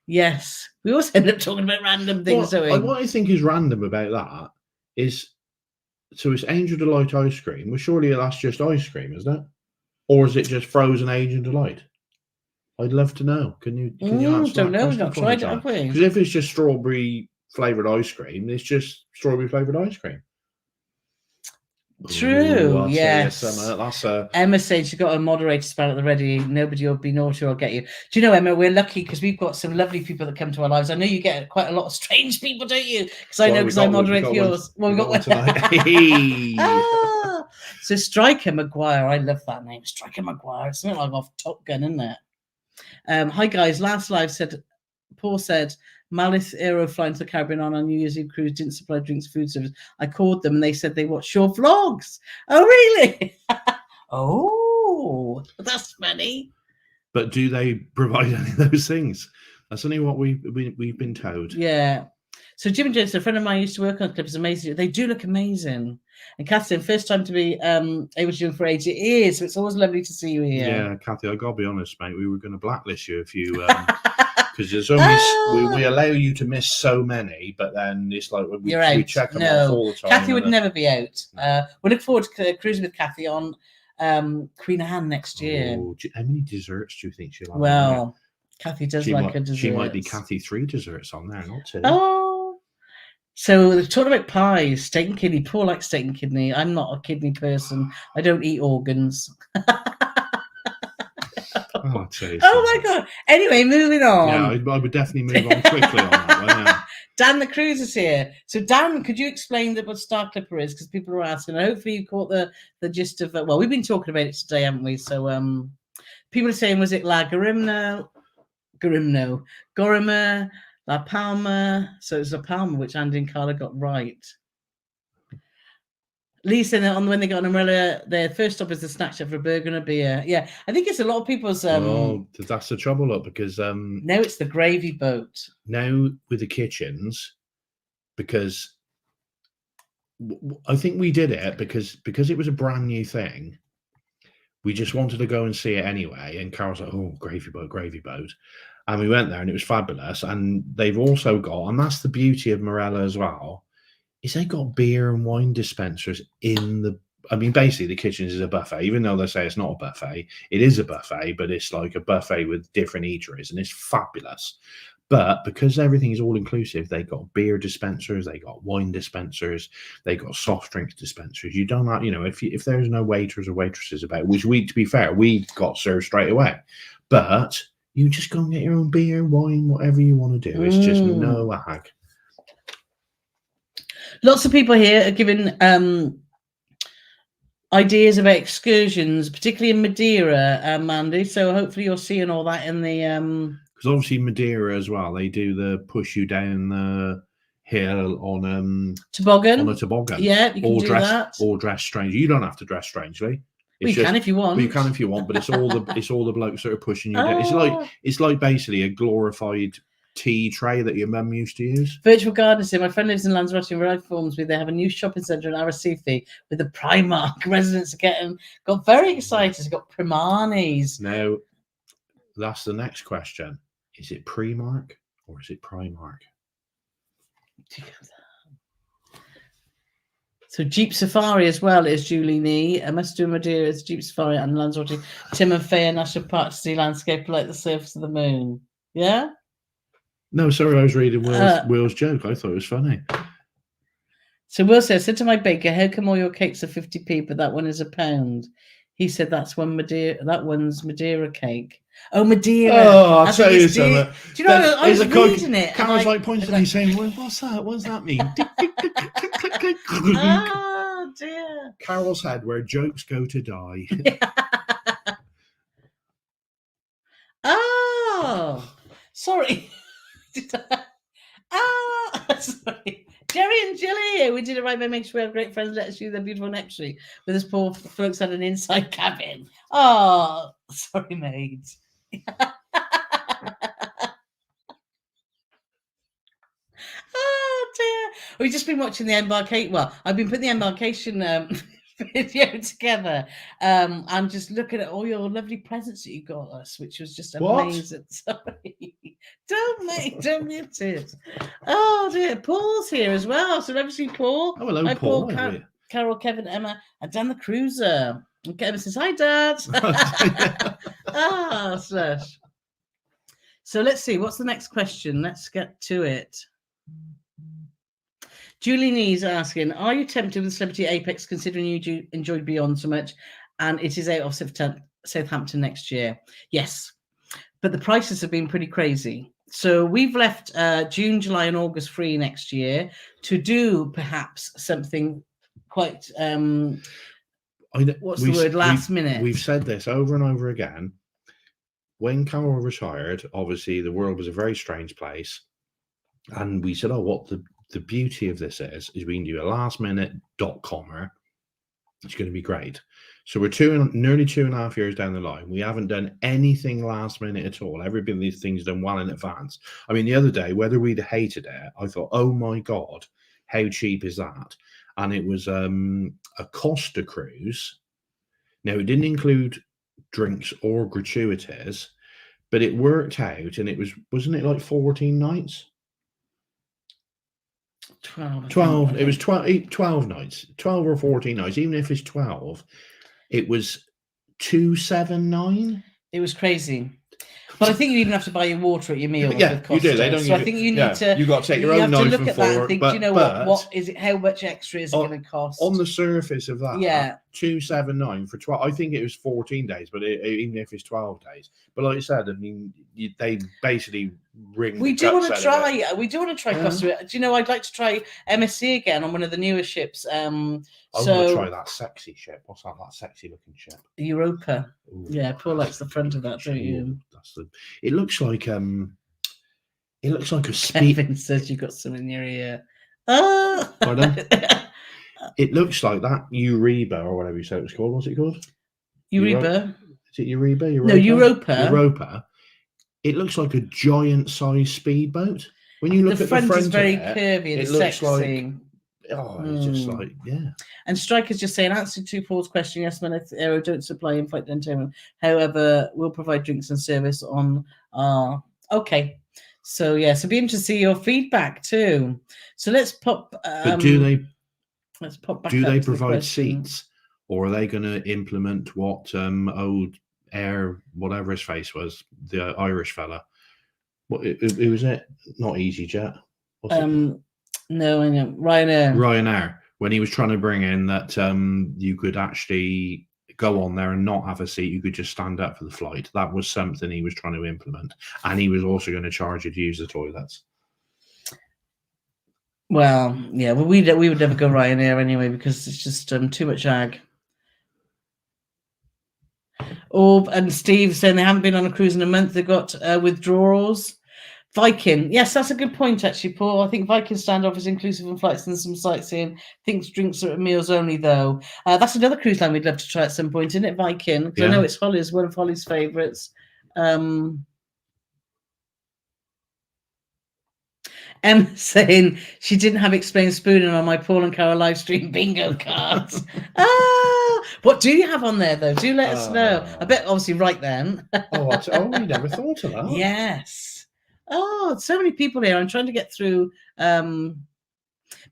yes. We also end up talking about random things. What I think is random about that is, so it's Angel Delight ice cream. Well, surely that's just ice cream, isn't it? Or is it just frozen Angel Delight? I'd love to know. Can you answer? Don't know. We've not tried it, have we? Because if it's just strawberry flavoured ice cream, it's just strawberry flavoured ice cream. True. Yes. That's Emma saying she got a moderator spell at the ready. Nobody will be naughty or get you. Do you know, Emma, we're lucky because we've got some lovely people that come to our lives. I know you get quite a lot of strange people, don't you? Because I know, because I moderate yours. Well, we got one tonight. So Striker Maguire. I love that name, Striker Maguire. It's something like off Top Gun, isn't it? Hi guys. Last live Paul said, Malice Aero flying to the Caribbean on our New Year's Eve cruise didn't supply drinks, food service. I called them and they said they watched your vlogs. Oh, really? Oh, that's funny. But do they provide any of those things? That's only what we've been told. Yeah. So Jim and James, a friend of mine used to work on clips. Amazing. They do look amazing. And Catherine, first time to be able to do them for age. It is. So it's always lovely to see you here. Yeah, Kathy, I got to be honest, mate. We were going to blacklist you if you because there's only we allow you to miss so many, but then it's like we check them off all the time. Kathy would never be out. We look forward to cruising with Kathy on Queen Anne next year. How many desserts do you think she'll have? Well, Kathy does like her desserts. She might be Kathy 3 desserts on there, not 2. Oh, so they're talking about pies, steak and kidney. Paul likes steak and kidney. I'm not a kidney person. I don't eat organs. Oh my God. Anyway, moving on. Yeah, I would definitely move on quickly on that one. Yeah. Dan the Cruise is here. So Dan, could you explain what Star Clipper is? Because people are asking. And hopefully you caught the gist of it. Well, we've been talking about it today, haven't we? So people are saying, was it La Gorimer, La Palma? So it's La Palma, which Andy and Carla got right. Lisa, when they got an Marella, their first stop is the snack shop for a burger and a beer. Yeah, I think it's a lot of people's. That's the trouble, look, because now it's the gravy boat. Now with the kitchens, because I think we did it because it was a brand new thing. We just wanted to go and see it anyway, and Carol's like, "Oh, gravy boat," and we went there, and it was fabulous. And they've also got, and that's the beauty of Marella as well, is they got beer and wine dispensers in the. I mean, basically, the kitchens is a buffet. Even though they say it's not a buffet, it is a buffet, but it's like a buffet with different eateries, and it's fabulous. But because everything is all inclusive, they got beer dispensers, they got wine dispensers, they got soft drinks dispensers. You don't have, if there's no waiters or waitresses about, which to be fair, we got served straight away. But you just go and get your own beer, wine, whatever you want to do. It's just no ag. Lots of people here are giving ideas about excursions, particularly in Madeira, Mandy. So hopefully you're seeing all that in the. Because obviously Madeira as well, they do the push you down the hill on toboggan. On a toboggan. Yeah, you can do that. Or dress strangely. You don't have to dress strangely. You can if you want. Well, you can if you want, but it's all the blokes that are pushing you down. It's like basically a glorified tea tray that your mum used to use. Virtual Gardens here. My friend lives in Lanzarote and Ride informs me they have a new shopping centre in Arrecife with a Primark. Residents got very excited. Got Primanis. Now, that's the next question. Is it Primark or is it Primark? So Jeep Safari as well is Julie Nee. I must do Madeira's Jeep Safari and Lanzarote. Tim and Faye National Park to see landscape like the surface of the moon. Yeah? No, sorry, I was reading Will's joke. I thought it was funny. So Will says, said to my baker, how come all your cakes are 50p, but that one is £1? He said that one's Madeira cake. Oh, Madeira. Oh, I'll tell you something. Do you know, I was reading it. Carol's like pointing at me saying, well, what's that? What does that mean? Oh, dear. Carol's head where jokes go to die. Oh, sorry. Sorry. Jerry and Jilly, we did it right by making sure we have great friends. Let us use their beautiful necessary. With us poor folks had an inside cabin. Oh, sorry, mate. Oh dear. We've just been watching the embarkation. Well, I've been putting the embarkation video together. And just looking at all your lovely presents that you got us, which was just amazing. Sorry. Don't mute it. Oh dear, Paul's here as well. So never see Paul. Oh, hello, Paul. Carole, Kevin, Emma, and Dan the Cruiser. And Emma says, hi, Dad. Slush. So let's see. What's the next question? Let's get to it. Julie Nee's asking, are you tempted with Celebrity Apex considering you enjoyed Beyond so much and it is out of Southampton next year? Yes, but the prices have been pretty crazy. So we've left June, July and August free next year to do perhaps something quite, last minute? We've said this over and over again. When Carole retired, obviously the world was a very strange place. And we said, what the beauty of this is we can do a last minute .comer. It's going to be great. So we're nearly 2.5 years down the line. We haven't done anything last minute at all. Everything of these things done well in advance. I mean, the other day, whether we'd hated it, I thought, oh my God, how cheap is that? And it was a Costa cruise. Now, it didn't include drinks or gratuities, but it worked out, and wasn't it like 14 nights? 12. 12. It was 12 nights, 12 or 14 nights. Even if it's 12, it was 279. It was crazy. But I think you even have to buy your water at your meals. Yeah, with Costa. you do. They don't. So I think you need to. You got to take your own have knife to look and at that fork. and think, But you know what is it? How much extra is it going to cost? On the surface of that, yeah, 279 for 12. I think it was 14 days, but even if it's 12 days. But like I said, I mean, they basically ring. We do want to try. We do want to try Costa. Do you know? I'd like to try MSC again on one of the newer ships. I want to try that sexy ship. What's that? That sexy looking ship. Europa. Ooh, yeah, Paul likes the front of that, don't you? It looks like a speed. Kevin says you got some in your ear. Oh. Pardon? It looks like that Eureba or whatever you say it was called. What's it called? Eureba. Is it Eureba? No, Europa. Europa. It looks like a giant size speedboat. When you look at the front is very of curvy and it looks sexy. It's just like, yeah. And Striker's just saying, answer to Paul's question, yes, men at Aero don't supply in-flight entertainment. However, we'll provide drinks and service on our... Okay. So, yeah, so be interested to see your feedback too. So let's pop... but do they... Let's pop back do up they to the provide question. seats? Or are they going to implement what old Air, whatever his face was, the Irish fella? What it was it? Not EasyJet. No, I know. Ryanair. When he was trying to bring in that you could actually go on there and not have a seat, you could just stand up for the flight. That was something he was trying to implement, and he was also going to charge you to use the toilets. Well, yeah, well, we would never go Ryanair anyway because it's just too much ag. And Steve saying they haven't been on a cruise in a month. They've got withdrawals. Viking, yes, that's a good point actually, Paul. I think Viking standoff is inclusive in flights and some sightseeing. Thinks drinks are meals only though. That's another cruise line we'd love to try at some point, isn't it, Viking? Because I know it's Holly's, one of Holly's favourites. Em saying she didn't have explained spooning on my Paul and Carole live stream bingo cards. What do you have on there though? Do let us know. I bet obviously right then. We never thought of that. Yes. Oh, so many people here. I'm trying to get through.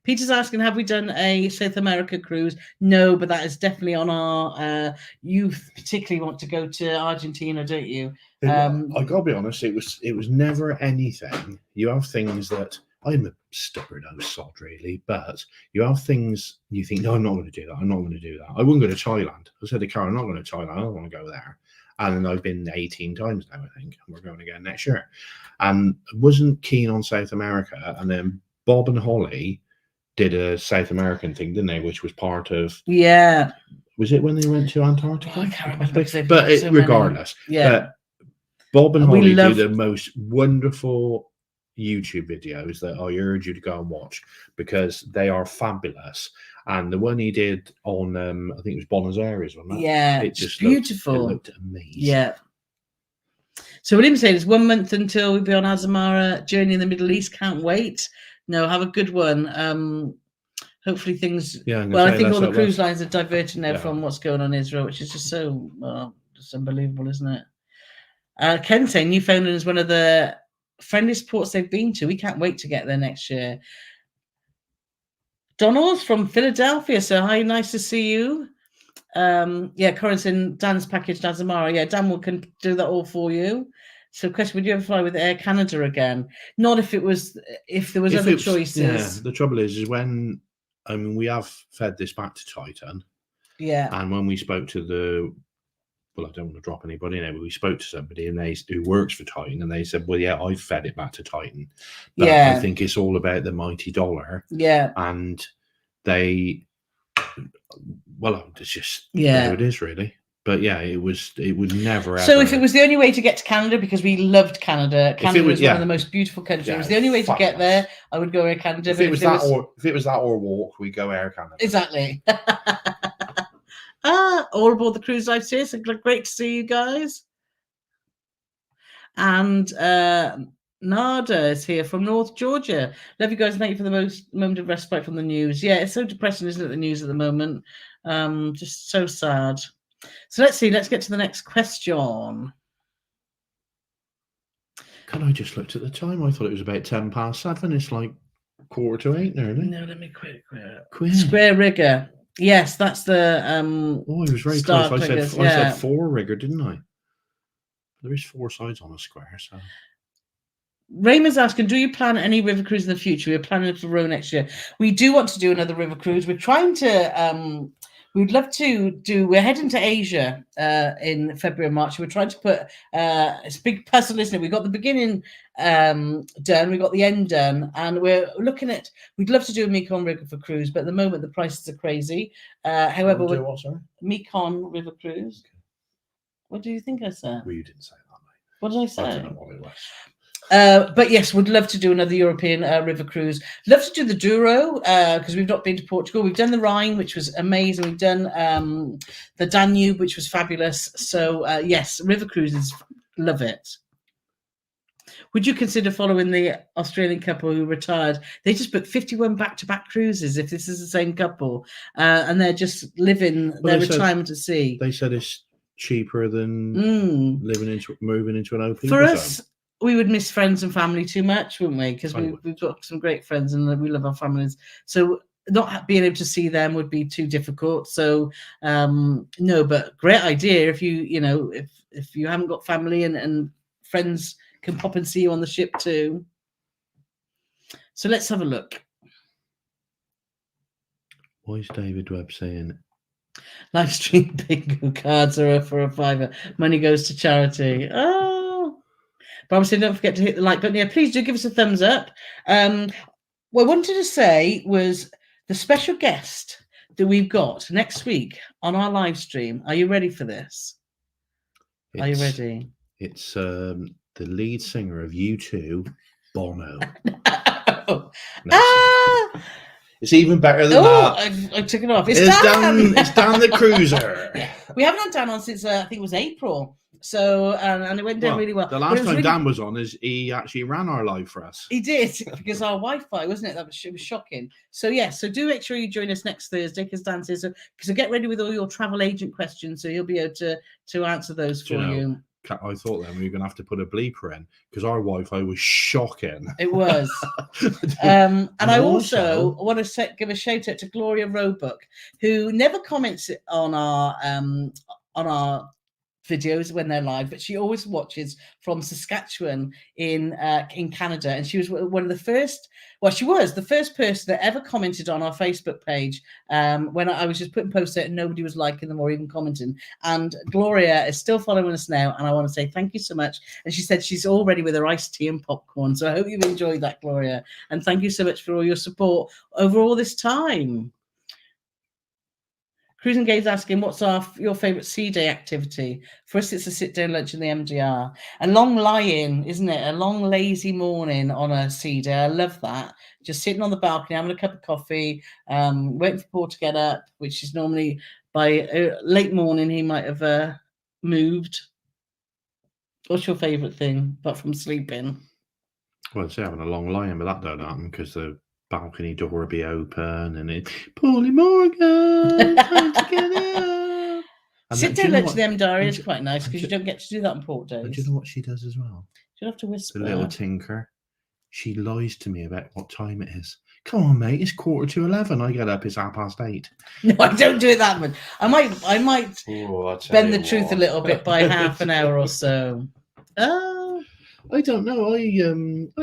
Peter's asking, have we done a South America cruise? No, but that is definitely on our... you particularly want to go to Argentina, don't you? I gotta be honest, it was never anything. You have things that... I'm a stubborn old sod, really, but you have things you think, no, I'm not going to do that. I'm not going to do that. I wouldn't go to Thailand. I said to Carole, I'm not going to Thailand. I don't want to go there. And I've been 18 times now, I think. And we're going again next year. And wasn't keen on South America. And then Bob and Holly did a South American thing, didn't they? Which was part of... Yeah. Was it when they went to Antarctica? Oh, I can't remember. But regardless. Yeah. Bob and Holly do the most wonderful YouTube videos that I urge you to go and watch because they are fabulous. And the one he did on, I think it was Buenos Aires, wasn't it? Yeah, it just beautiful. It looked amazing. Yeah. So William said it's 1 month until we'll be on Azamara journey in the Middle East. Can't wait. No, have a good one. Hopefully things. Yeah. I think all the cruise lines are diverting now from what's going on in Israel, which is just so just unbelievable, isn't it? Ken saying Newfoundland is one of the friendliest ports they've been to. We can't wait to get there next year. Donald's from Philadelphia. So hi, nice to see you. Corin saying Dan's packaged Azamara. Yeah, Dan can do that all for you. So question, would you ever fly with Air Canada again? Not if there was other choices. Yeah, the trouble is when we have fed this back to Titan. Yeah. And when we spoke to I don't want to drop anybody in, but we spoke to somebody who works for Titan, and they said, well, yeah, I fed it back to Titan. But I think it's all about the mighty dollar. Yeah. And it's just how it is, really. But yeah, it was never. So if it was the only way to get to Canada, because we loved Canada, Canada was one of the most beautiful countries. It was the only way to get there. I would go Air Canada. If it was that or walk, we go Air Canada. Exactly. All aboard the Cruise Life series. Great to see you guys. And Nada is here from North Georgia. Love you guys. Thank you for the moment of respite from the news. Yeah, it's so depressing, isn't it? The news at the moment. Just so sad. So let's see. Let's get to the next question. God, I just looked at the time. I thought it was about 7:10. It's like 7:45 nearly. No, let me quick. Quick. Square rigger. Yes, that's the Oh, I was very star close. riggers, I said 4 rigger, didn't I? There is 4 sides on a square, so. Raymond's asking, do you plan any river cruise in the future? We're planning for Row next year. We do want to do another river cruise. We're trying to, we'd love to do, we're heading to Asia in February and March. We're trying to put, it's a big puzzle, isn't it? We've got the beginning done, we've got the end done, and we're looking at, we'd love to do a Mekong river cruise, but at the moment the prices are crazy. However, Do what, sorry? Mekong river cruise. What do you think I said? Well, you didn't say that, mate. What did I say? I don't know what it was. But yes, would love to do another European river cruise. Love to do the Douro because we've not been to Portugal. We've done the Rhine, which was amazing. We've done the Danube, which was fabulous. So yes, river cruises, love it. Would you consider following the Australian couple who retired? They just booked 51 back-to-back cruises, if this is the same couple, and they're just living their retirement at sea. They said it's cheaper than moving into an open. For us, we would miss friends and family too much, wouldn't we? Because we've got some great friends and we love our families. So not being able to see them would be too difficult. So no, but great idea if if you haven't got family and friends can pop and see you on the ship too. So let's have a look. Why is David Webb saying live stream bingo cards are for a £5? Money goes to charity. Oh. Barbara said, don't forget to hit the like button. Yeah, please do give us a thumbs up. What I wanted to say was the special guest that we've got next week on our live stream. Are you ready for this? Are you ready? It's the lead singer of U2, Bono. It's even better than that. I took it off. It's Dan. It's Dan the Cruiser. Yeah. We haven't had Dan on since I think it was April. So and it went down really well. The last time Dan was on, he actually ran our live for us. He did, because our Wi-Fi, wasn't it? It was shocking. So yes, so do make sure you join us next Thursday, because Dan says because get ready with all your travel agent questions, so he'll be able to answer those for you. I thought then we were going to have to put a bleeper in because our Wi-Fi was shocking. It was. And I also want to give a shout out to Gloria Roebuck, who never comments on our videos when they're live, but she always watches from Saskatchewan in Canada, and she was one of the first. Well, she was the first person that ever commented on our Facebook page when I was just putting posts out and nobody was liking them or even commenting. And Gloria is still following us now, and I want to say thank you so much. And she said she's all ready with her iced tea and popcorn. So I hope you've enjoyed that, Gloria, and thank you so much for all your support over all this time. Cruising Gabe's asking, what's your favourite sea day activity? For us, it's a sit-down lunch in the MDR. A long lie-in, isn't it? A long, lazy morning on a sea day. I love that. Just sitting on the balcony, having a cup of coffee, waiting for Paul to get up, which is normally by late morning he might have moved. What's your favourite thing, apart from sleeping? Well, I'd say having a long lie-in, but that don't happen because the balcony door will be open and it Paulie Morgan time to get out. Sit down lunch to them diary is quite nice because you don't get to do that on port days. Do you know what she does as well? You have to whisper. The little tinker. She lies to me about what time it is. Come on, mate, it's 11:15. I get up, it's 8:30. No, I don't do it that much. I might bend the truth a little bit by half an hour or so. Oh, I don't know. I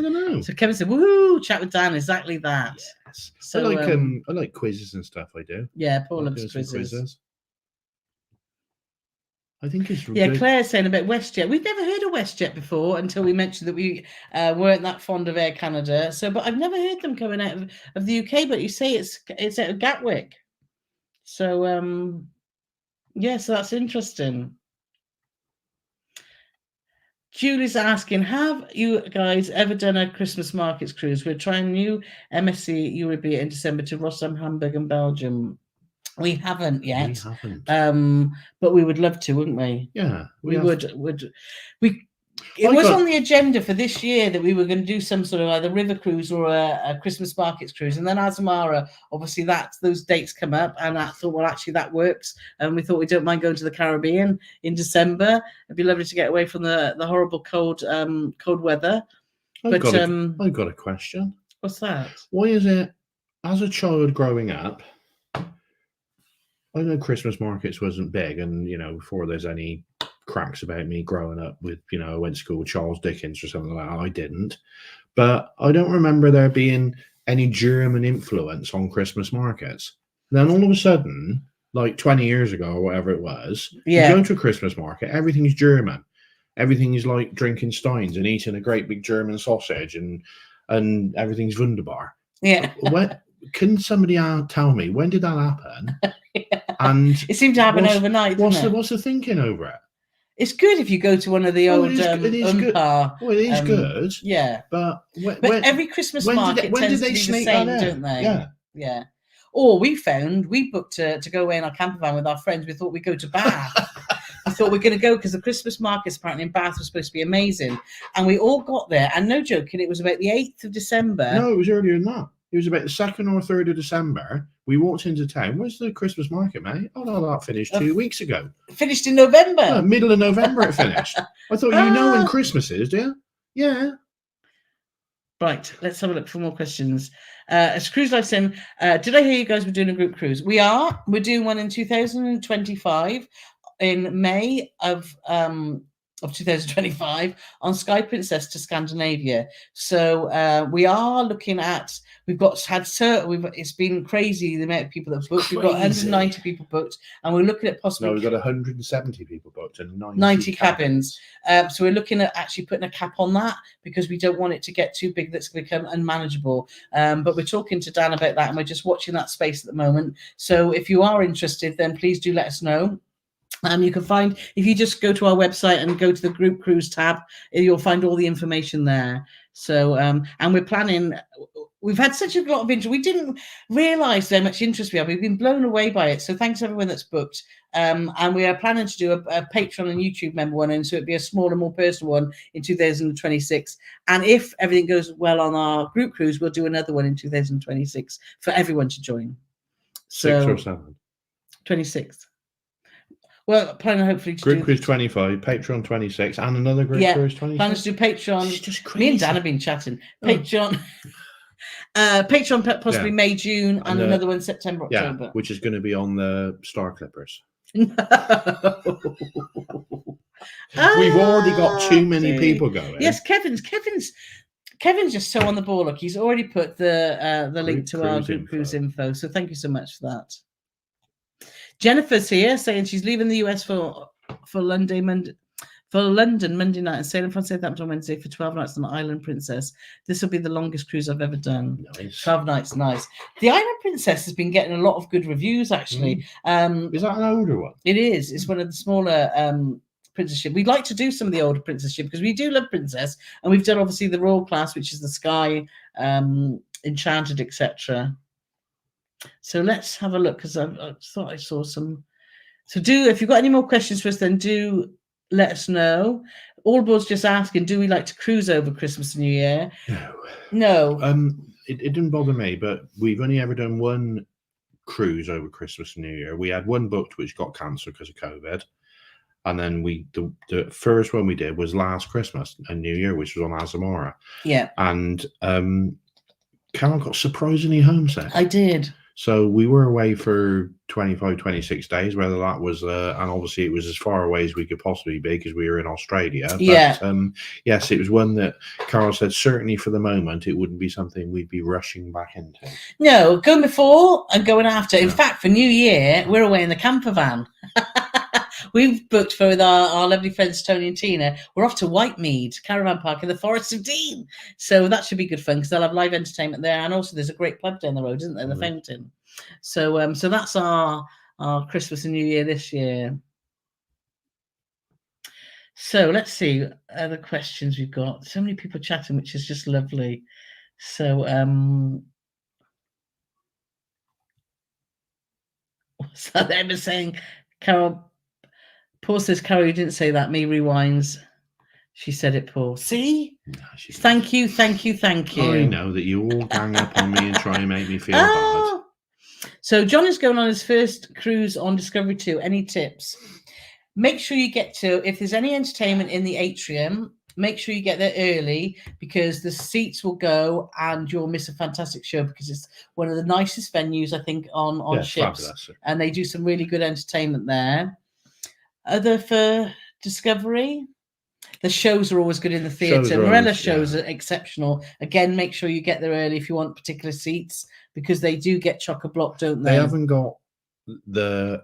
don't know. So Kevin said, "Woohoo! Chat with Dan." Exactly that. Yes. So I like quizzes and stuff. I do. Yeah, Paul loves quizzes. I think it's good. Claire's saying about WestJet. We've never heard of WestJet before until we mentioned that we weren't that fond of Air Canada. So, but I've never heard them coming out of the UK. But you say it's out of Gatwick. So yeah, so that's interesting. Julie's asking, have you guys ever done a Christmas markets cruise? We're trying new MSC Eurobia in December to Rotterdam, Hamburg, and Belgium. We haven't yet. We haven't. But we would love to, wouldn't we? Yeah. We would. It was on the agenda for this year that we were going to do some sort of either river cruise or a Christmas markets cruise, and then Azamara, obviously those dates come up, and I thought, well, actually that works, and we thought we don't mind going to the Caribbean in December. It'd be lovely to get away from the horrible cold weather. I've got a question. What's that? Why is it, as a child growing up, I know Christmas markets wasn't big, and before there's any cracks about me growing up with, I went to school with Charles Dickens or something like that. I didn't, but I don't remember there being any German influence on Christmas markets. Then all of a sudden, like 20 years ago or whatever it was, you go to a Christmas market, everything's German. Everything is like drinking steins and eating a great big German sausage, and everything's wunderbar. Yeah. Can somebody tell me, when did that happen? Yeah. And it seemed to happen overnight. What's the thinking over it? It's good if you go to one of the old it is good. Well, it is good. Yeah. But every Christmas market tends to be the same, don't they? Yeah. Or we booked to go away in our camper van with our friends. We thought we'd go to Bath. I thought we're going to go because the Christmas markets apparently in Bath was supposed to be amazing. And we all got there, and no joking, it was about the 8th of December. No, it was earlier than that. It was about the 2nd or 3rd of December. We walked into town. Where's the Christmas market, mate? Oh, no, that finished 2 weeks ago. Finished in November. No, middle of November it finished. I thought, when Christmas is, do you? Yeah. Right, let's have a look for more questions. As Cruise Life saying, did I hear you guys were doing a group cruise? We are. We're doing one in 2025 in May of 2025 on Sky Princess to Scandinavia. So we are looking at. It's been crazy the amount of people that have booked. We've got 190 people booked, and we're looking at possibly. No, we've got 170 people booked and 90 cabins. So we're looking at actually putting a cap on that because we don't want it to get too big that's going to become unmanageable. But we're talking to Dan about that, and we're just watching that space at the moment. So if you are interested, then please do let us know. You can find, if you just go to our website and go to the group cruise tab, you'll find all the information there. So, and we're planning. We've had such a lot of interest. We didn't realise how much interest we have. We've been blown away by it. So thanks everyone that's booked. And we are planning to do a Patreon and YouTube member one, and so it'd be a smaller, more personal one in 2026. And if everything goes well on our group cruise, we'll do another one in 2026 for everyone to join. So 6 or 7. 26. Well, planning hopefully to group cruise 25, Patreon 26, and another group cruise 26. Planning to do Patreon. It's just crazy. Me and Dan have been chatting. Patreon. Patreon possibly May, June, and another one September, October. Yeah, which is going to be on the Star Clippers. No. We've already got too many people going. Yes, Kevin's just so on the ball. Look, he's already put the link to our group cruise info. So thank you so much for that. Jennifer's here saying she's leaving the US for London Monday night and sailing from Southampton on Wednesday for 12 nights on the Island Princess. This will be the longest cruise I've ever done. Nice. 12 nights, nice. The Island Princess has been getting a lot of good reviews, actually. Is that an older one? It is. It's one of the smaller princess ship. We'd like to do some of the older princess ship because we do love Princess, and we've done obviously the Royal class, which is the Sky, Enchanted, etc. So let's have a look because I thought I saw some. So if you've got any more questions for us, then do let us know. Allboard's just asking, do we like to cruise over Christmas and New Year? No. It didn't bother me, but we've only ever done one cruise over Christmas and New Year. We had one booked which got cancelled because of COVID. And then the first one we did was last Christmas and New Year, which was on Azamara. Yeah. And Carole got surprisingly homesick. I did. So we were away for 25, 26 days, whether that was, and obviously it was as far away as we could possibly be because we were in Australia. But, yes, it was one that Carole said certainly for the moment it wouldn't be something we'd be rushing back into. No, going before and going after. In fact, for New Year, we're away in the camper van. We've booked for our lovely friends Tony and Tina. We're off to Whitemead Caravan Park in the Forest of Dean. So that should be good fun because they'll have live entertainment there. And also there's a great pub down the road, isn't there? The Fountain. So so that's our Christmas and New Year this year. So let's see other questions we've got. So many people chatting, which is just lovely. So what's that Emma saying? Carole, Paul says, Carole, you didn't say that. Me rewinds. She said it, Paul. See? Nah, she didn't. Thank you, thank you, thank you. I know that you all gang up on me and try and make me feel bad. Oh. So John is going on his first cruise on Discovery 2. Any tips? Make sure you get to, if there's any entertainment in the atrium, make sure you get there early, because the seats will go and you'll miss a fantastic show, because it's one of the nicest venues, I think, on ships. Fabulous. And they do some really good entertainment there. Other for Discovery, the shows are always good in the theatre. Marella shows are exceptional. Again, make sure you get there early if you want particular seats, because they do get chock-a-block, don't they? They haven't got the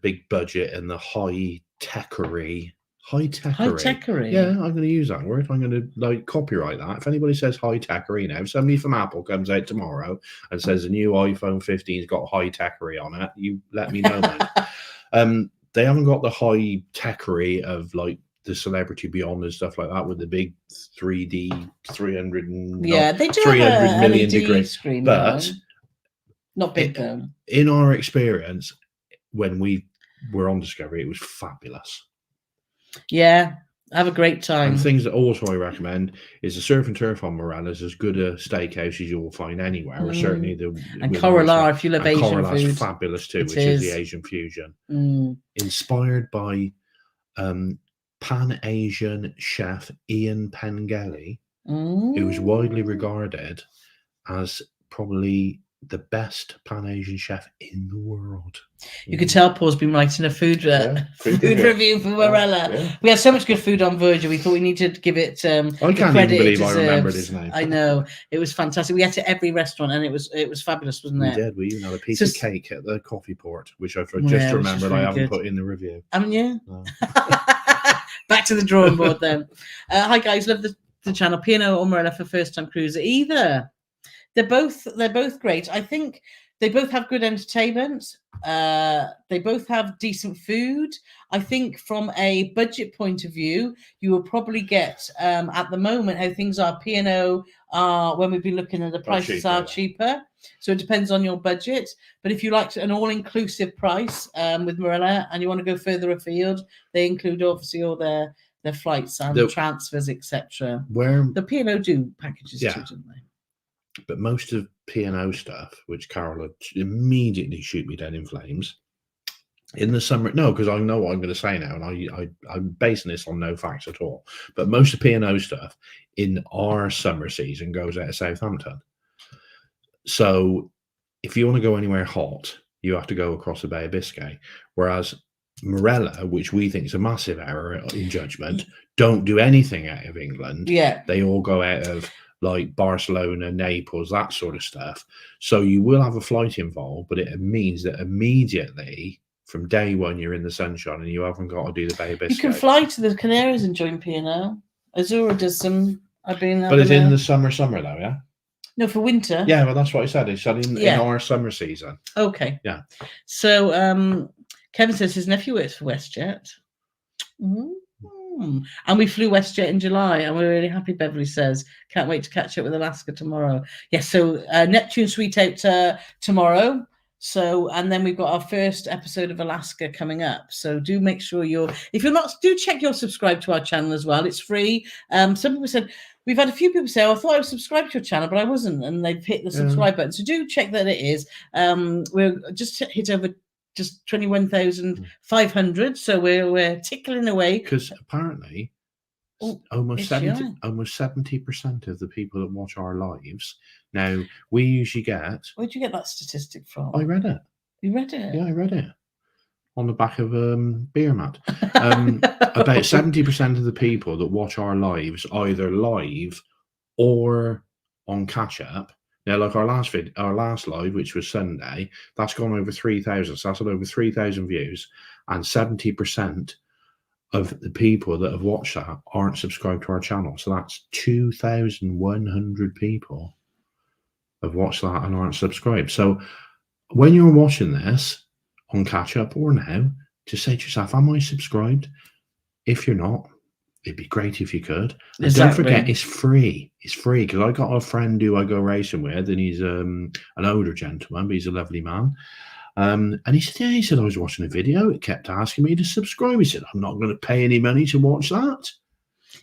big budget and the high-techery. Yeah, I'm going to use that word. I'm going to copyright that. If anybody says high-techery now, if somebody from Apple comes out tomorrow and says the new iPhone 15's got high-techery on it, you let me know, mate. They haven't got the high-techery of the Celebrity Beyond and stuff like that with the big 3D 300 they do 300 have a million LED degree screen, but not big though. In our experience, when we were on Discovery, it was fabulous. Yeah, have a great time. And things that also I recommend is the surf and turf on Marella is as good a steakhouse as you will find anywhere. Or certainly and Carole, if you love Asian food, Corola's fabulous too, which is the Asian fusion, inspired by Pan-Asian chef Ian Pengelly, who is widely regarded as probably the best Pan-Asian chef in the world. You could tell Paul's been writing a food review for Marella. Yeah. We had so much good food on Virgin. We thought we needed to give it I can't even believe I remembered his name. I know. It was fantastic. We had to every restaurant and it was fabulous, wasn't it? We did. We even had a piece of cake at the coffee port, which I've just remembered I haven't put in the review. Haven't you? No. Back to the drawing board then. Hi guys, love the channel. P&O or Marella for first time cruiser. Either. They're both great. I think they both have good entertainment. They both have decent food. I think from a budget point of view, you will probably get at the moment how things are. P&O when we've been looking at the prices are cheaper. So it depends on your budget. But if you like an all-inclusive price with Marella and you want to go further afield, they include obviously all their flights and transfers, etc. Where the P&O do packages too, don't they? But most of P&O stuff, which Carole would immediately shoot me dead in flames, in the summer, no, because I know what I'm going to say now, and I'm basing this on no facts at all. But most of P&O stuff in our summer season goes out of Southampton. So if you want to go anywhere hot, you have to go across the Bay of Biscay. Whereas Marella, which we think is a massive error in judgment, don't do anything out of England. Yeah, they all go out of Barcelona, Naples, that sort of stuff. So you will have a flight involved, but it means that immediately from day one you're in the sunshine and you haven't got to do the Bay of Biscay. You can fly to the Canaries and join P&O. Azura does some. But it's in the summer though, yeah. No, for winter. Yeah, well, that's what I said. It's in our summer season. Okay. Yeah. So Kevin says his nephew works for WestJet. And we flew WestJet in July and we're really happy, Beverly says. Can't wait to catch up with Alaska tomorrow. Yes, so Neptune Suite out tomorrow. So, and then we've got our first episode of Alaska coming up. So do make sure if you're not, do check you're subscribed to our channel as well. It's free. Some people said, we've had a few people say, I thought I was subscribed to your channel, but I wasn't. And they've hit the subscribe button. So do check that it is. We're just hit over just 21,500, so we're tickling away. Because apparently, almost 70% of the people that watch our lives now, we usually get. Where'd you get that statistic from? I read it. You read it? Yeah, I read it on the back of a beer mat. About 70% of the people that watch our lives either live or on catch up. Now, like our last live, which was Sunday, that's gone over 3,000. So that's had over 3,000 views, and 70% of the people that have watched that aren't subscribed to our channel. So that's 2,100 people have watched that and aren't subscribed. So when you're watching this on catch up or now, just say to yourself, am I subscribed? If you're not, it'd be great if you could. And don't forget, it's free. It's free, because I got a friend who I go racing with, and he's an older gentleman, but he's a lovely man. And he said, I was watching a video. It kept asking me to subscribe. He said, I'm not going to pay any money to watch that.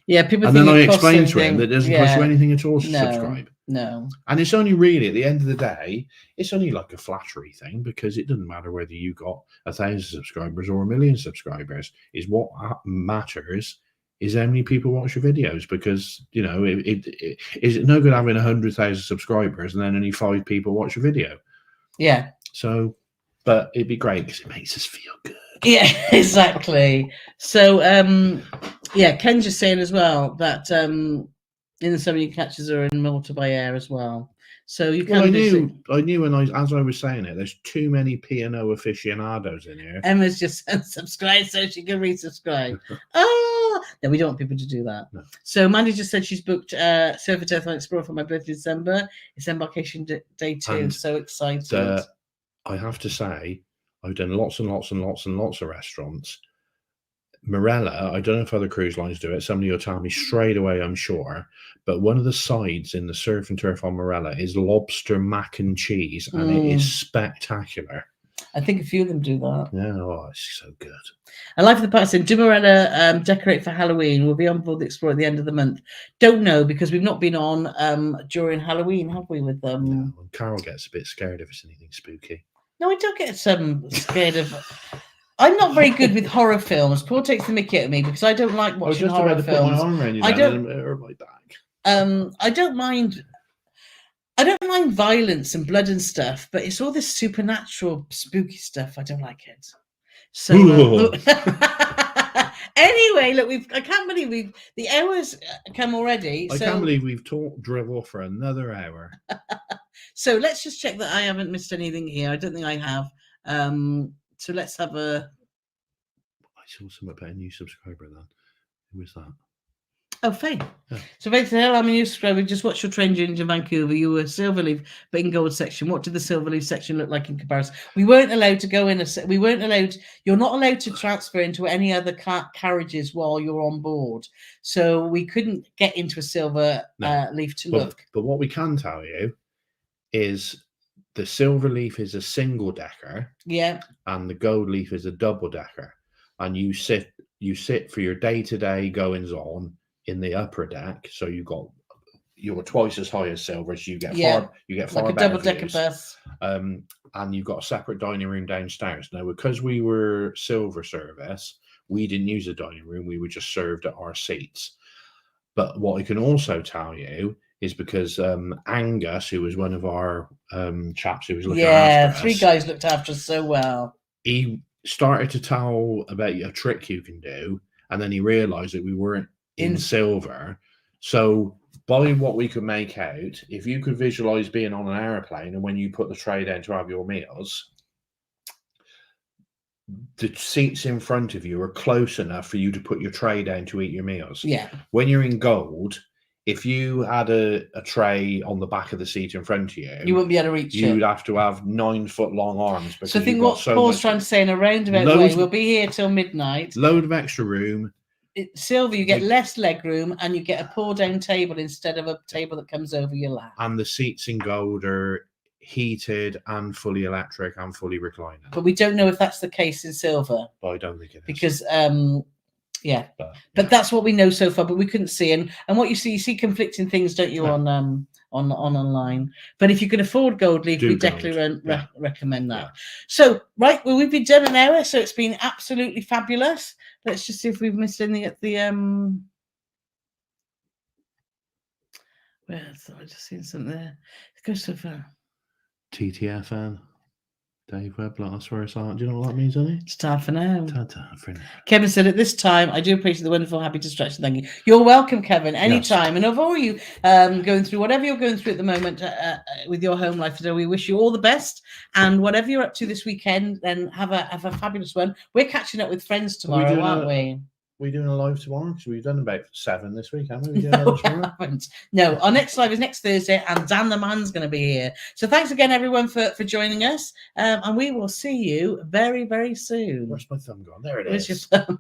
Yeah, people And think then I it costs explained to him anything. that it doesn't cost you Yeah. anything at all to No. subscribe. No. And it's only really, at the end of the day, it's only like a flattery thing, because it doesn't matter whether you got 1,000 subscribers or 1,000,000 subscribers. Is what matters is how many people watch your videos, because, you know, is it no good having 100,000 subscribers and then only 5 people watch your video? Yeah. So, but it'd be great because it makes us feel good. Yeah, exactly. So, yeah, Ken's just saying as well that in the summer you catches are in water by air as well. So you can. Well, I knew when as I was saying it, there's too many P&O aficionados in here. Emma's just unsubscribed so she can resubscribe. Oh, no, we don't want people to do that. No. So Mandy just said she's booked Surfer Death on Explorer for my birthday in December. It's embarkation day 2. And so excited. I have to say, I've done lots and lots and lots and lots of restaurants. Marella, I don't know if other cruise lines do it. Somebody will tell me straight away, I'm sure. But one of the sides in the surf and turf on Marella is lobster mac and cheese, and it is spectacular. I think a few of them do that. Yeah, oh, it's so good. I like the person. Do Marella decorate for Halloween? We'll be on board the Explorer at the end of the month. Don't know, because we've not been on during Halloween, have we? With them. No, Carole gets a bit scared if it's anything spooky. No, I don't get scared of. I'm not very good with horror films. Paul takes the mickey at me because I don't like watching horror films. Put my arm around you. I don't hurt my back. I don't mind. I don't mind violence and blood and stuff, but it's all this supernatural, spooky stuff. I don't like it. So anyway, look, I can't believe the hours come already. I can't believe we've drivel for another hour. So let's just check that I haven't missed anything here. I don't think I have. So let's have a. I saw something about a new subscriber then. Who was that? Oh, Faye. Yeah. So Faye said, hello, I'm a new subscriber. Just watched your train journey to Vancouver. You were Silverleaf, but in gold section. What did the Silverleaf section look like in comparison? We weren't allowed to go in. We weren't allowed. You're not allowed to transfer into any other carriages while you're on board. So we couldn't get into a silver leaf to look. But what we can tell you is the Silverleaf is a single decker. Yeah. And the gold leaf is a double decker. And you sit for your day-to-day goings on in the upper deck, so you're twice as high as silver, so you get far like a double decker bus. And you've got a separate dining room downstairs. Now, because we were silver service, we didn't use the dining room, we were just served at our seats. But what I can also tell you is because Angus, who was one of our chaps who was looking after us, 3 guys looked after us so well. He started to tell about a trick you can do, and then he realized that we weren't in silver. So by what we could make out, if you could visualize being on an airplane, and when you put the tray down to have your meals, the seats in front of you are close enough for you to put your tray down to eat your meals. Yeah. When you're in gold, if you had a tray on the back of the seat in front of you, you wouldn't be able to reach it. You'd have to have 9-foot long arms. So I think what Paul's trying to say in a roundabout way, we'll be here till midnight. Load of extra room. Silver, you get less leg room, and you get a pull down table instead of a table that comes over your lap. And the seats in gold are heated and fully electric and fully reclining. But we don't know if that's the case in silver. But I don't think it is. Because but that's what we know so far, but we couldn't see. And what you see conflicting things, don't you, on online. But if you can afford gold leaf, we definitely recommend that. Yeah. So well, we've been done an hour, so it's been absolutely fabulous. Let's just see if we've missed anything at the I just seen something there. Go so far. TTFN. Dave Webb, that's where it's at. Do you know what that means, Annie? It's time for now. Ta-ta for now. Kevin said, at this time, I do appreciate the wonderful, happy distraction. Thank you. You're welcome, Kevin, anytime. Yes. And of all you going through whatever you're going through at the moment with your home life, we wish you all the best. And whatever you're up to this weekend, then have a fabulous one. We're catching up with friends tomorrow, aren't we? We're doing a live tomorrow because we've done about 7 this week, haven't we? No, no, our next live is next Thursday, and Dan the Man's going to be here. So thanks again, everyone, for joining us, and we will see you very, very soon. Where's my thumb gone? There it is. Where's your thumb?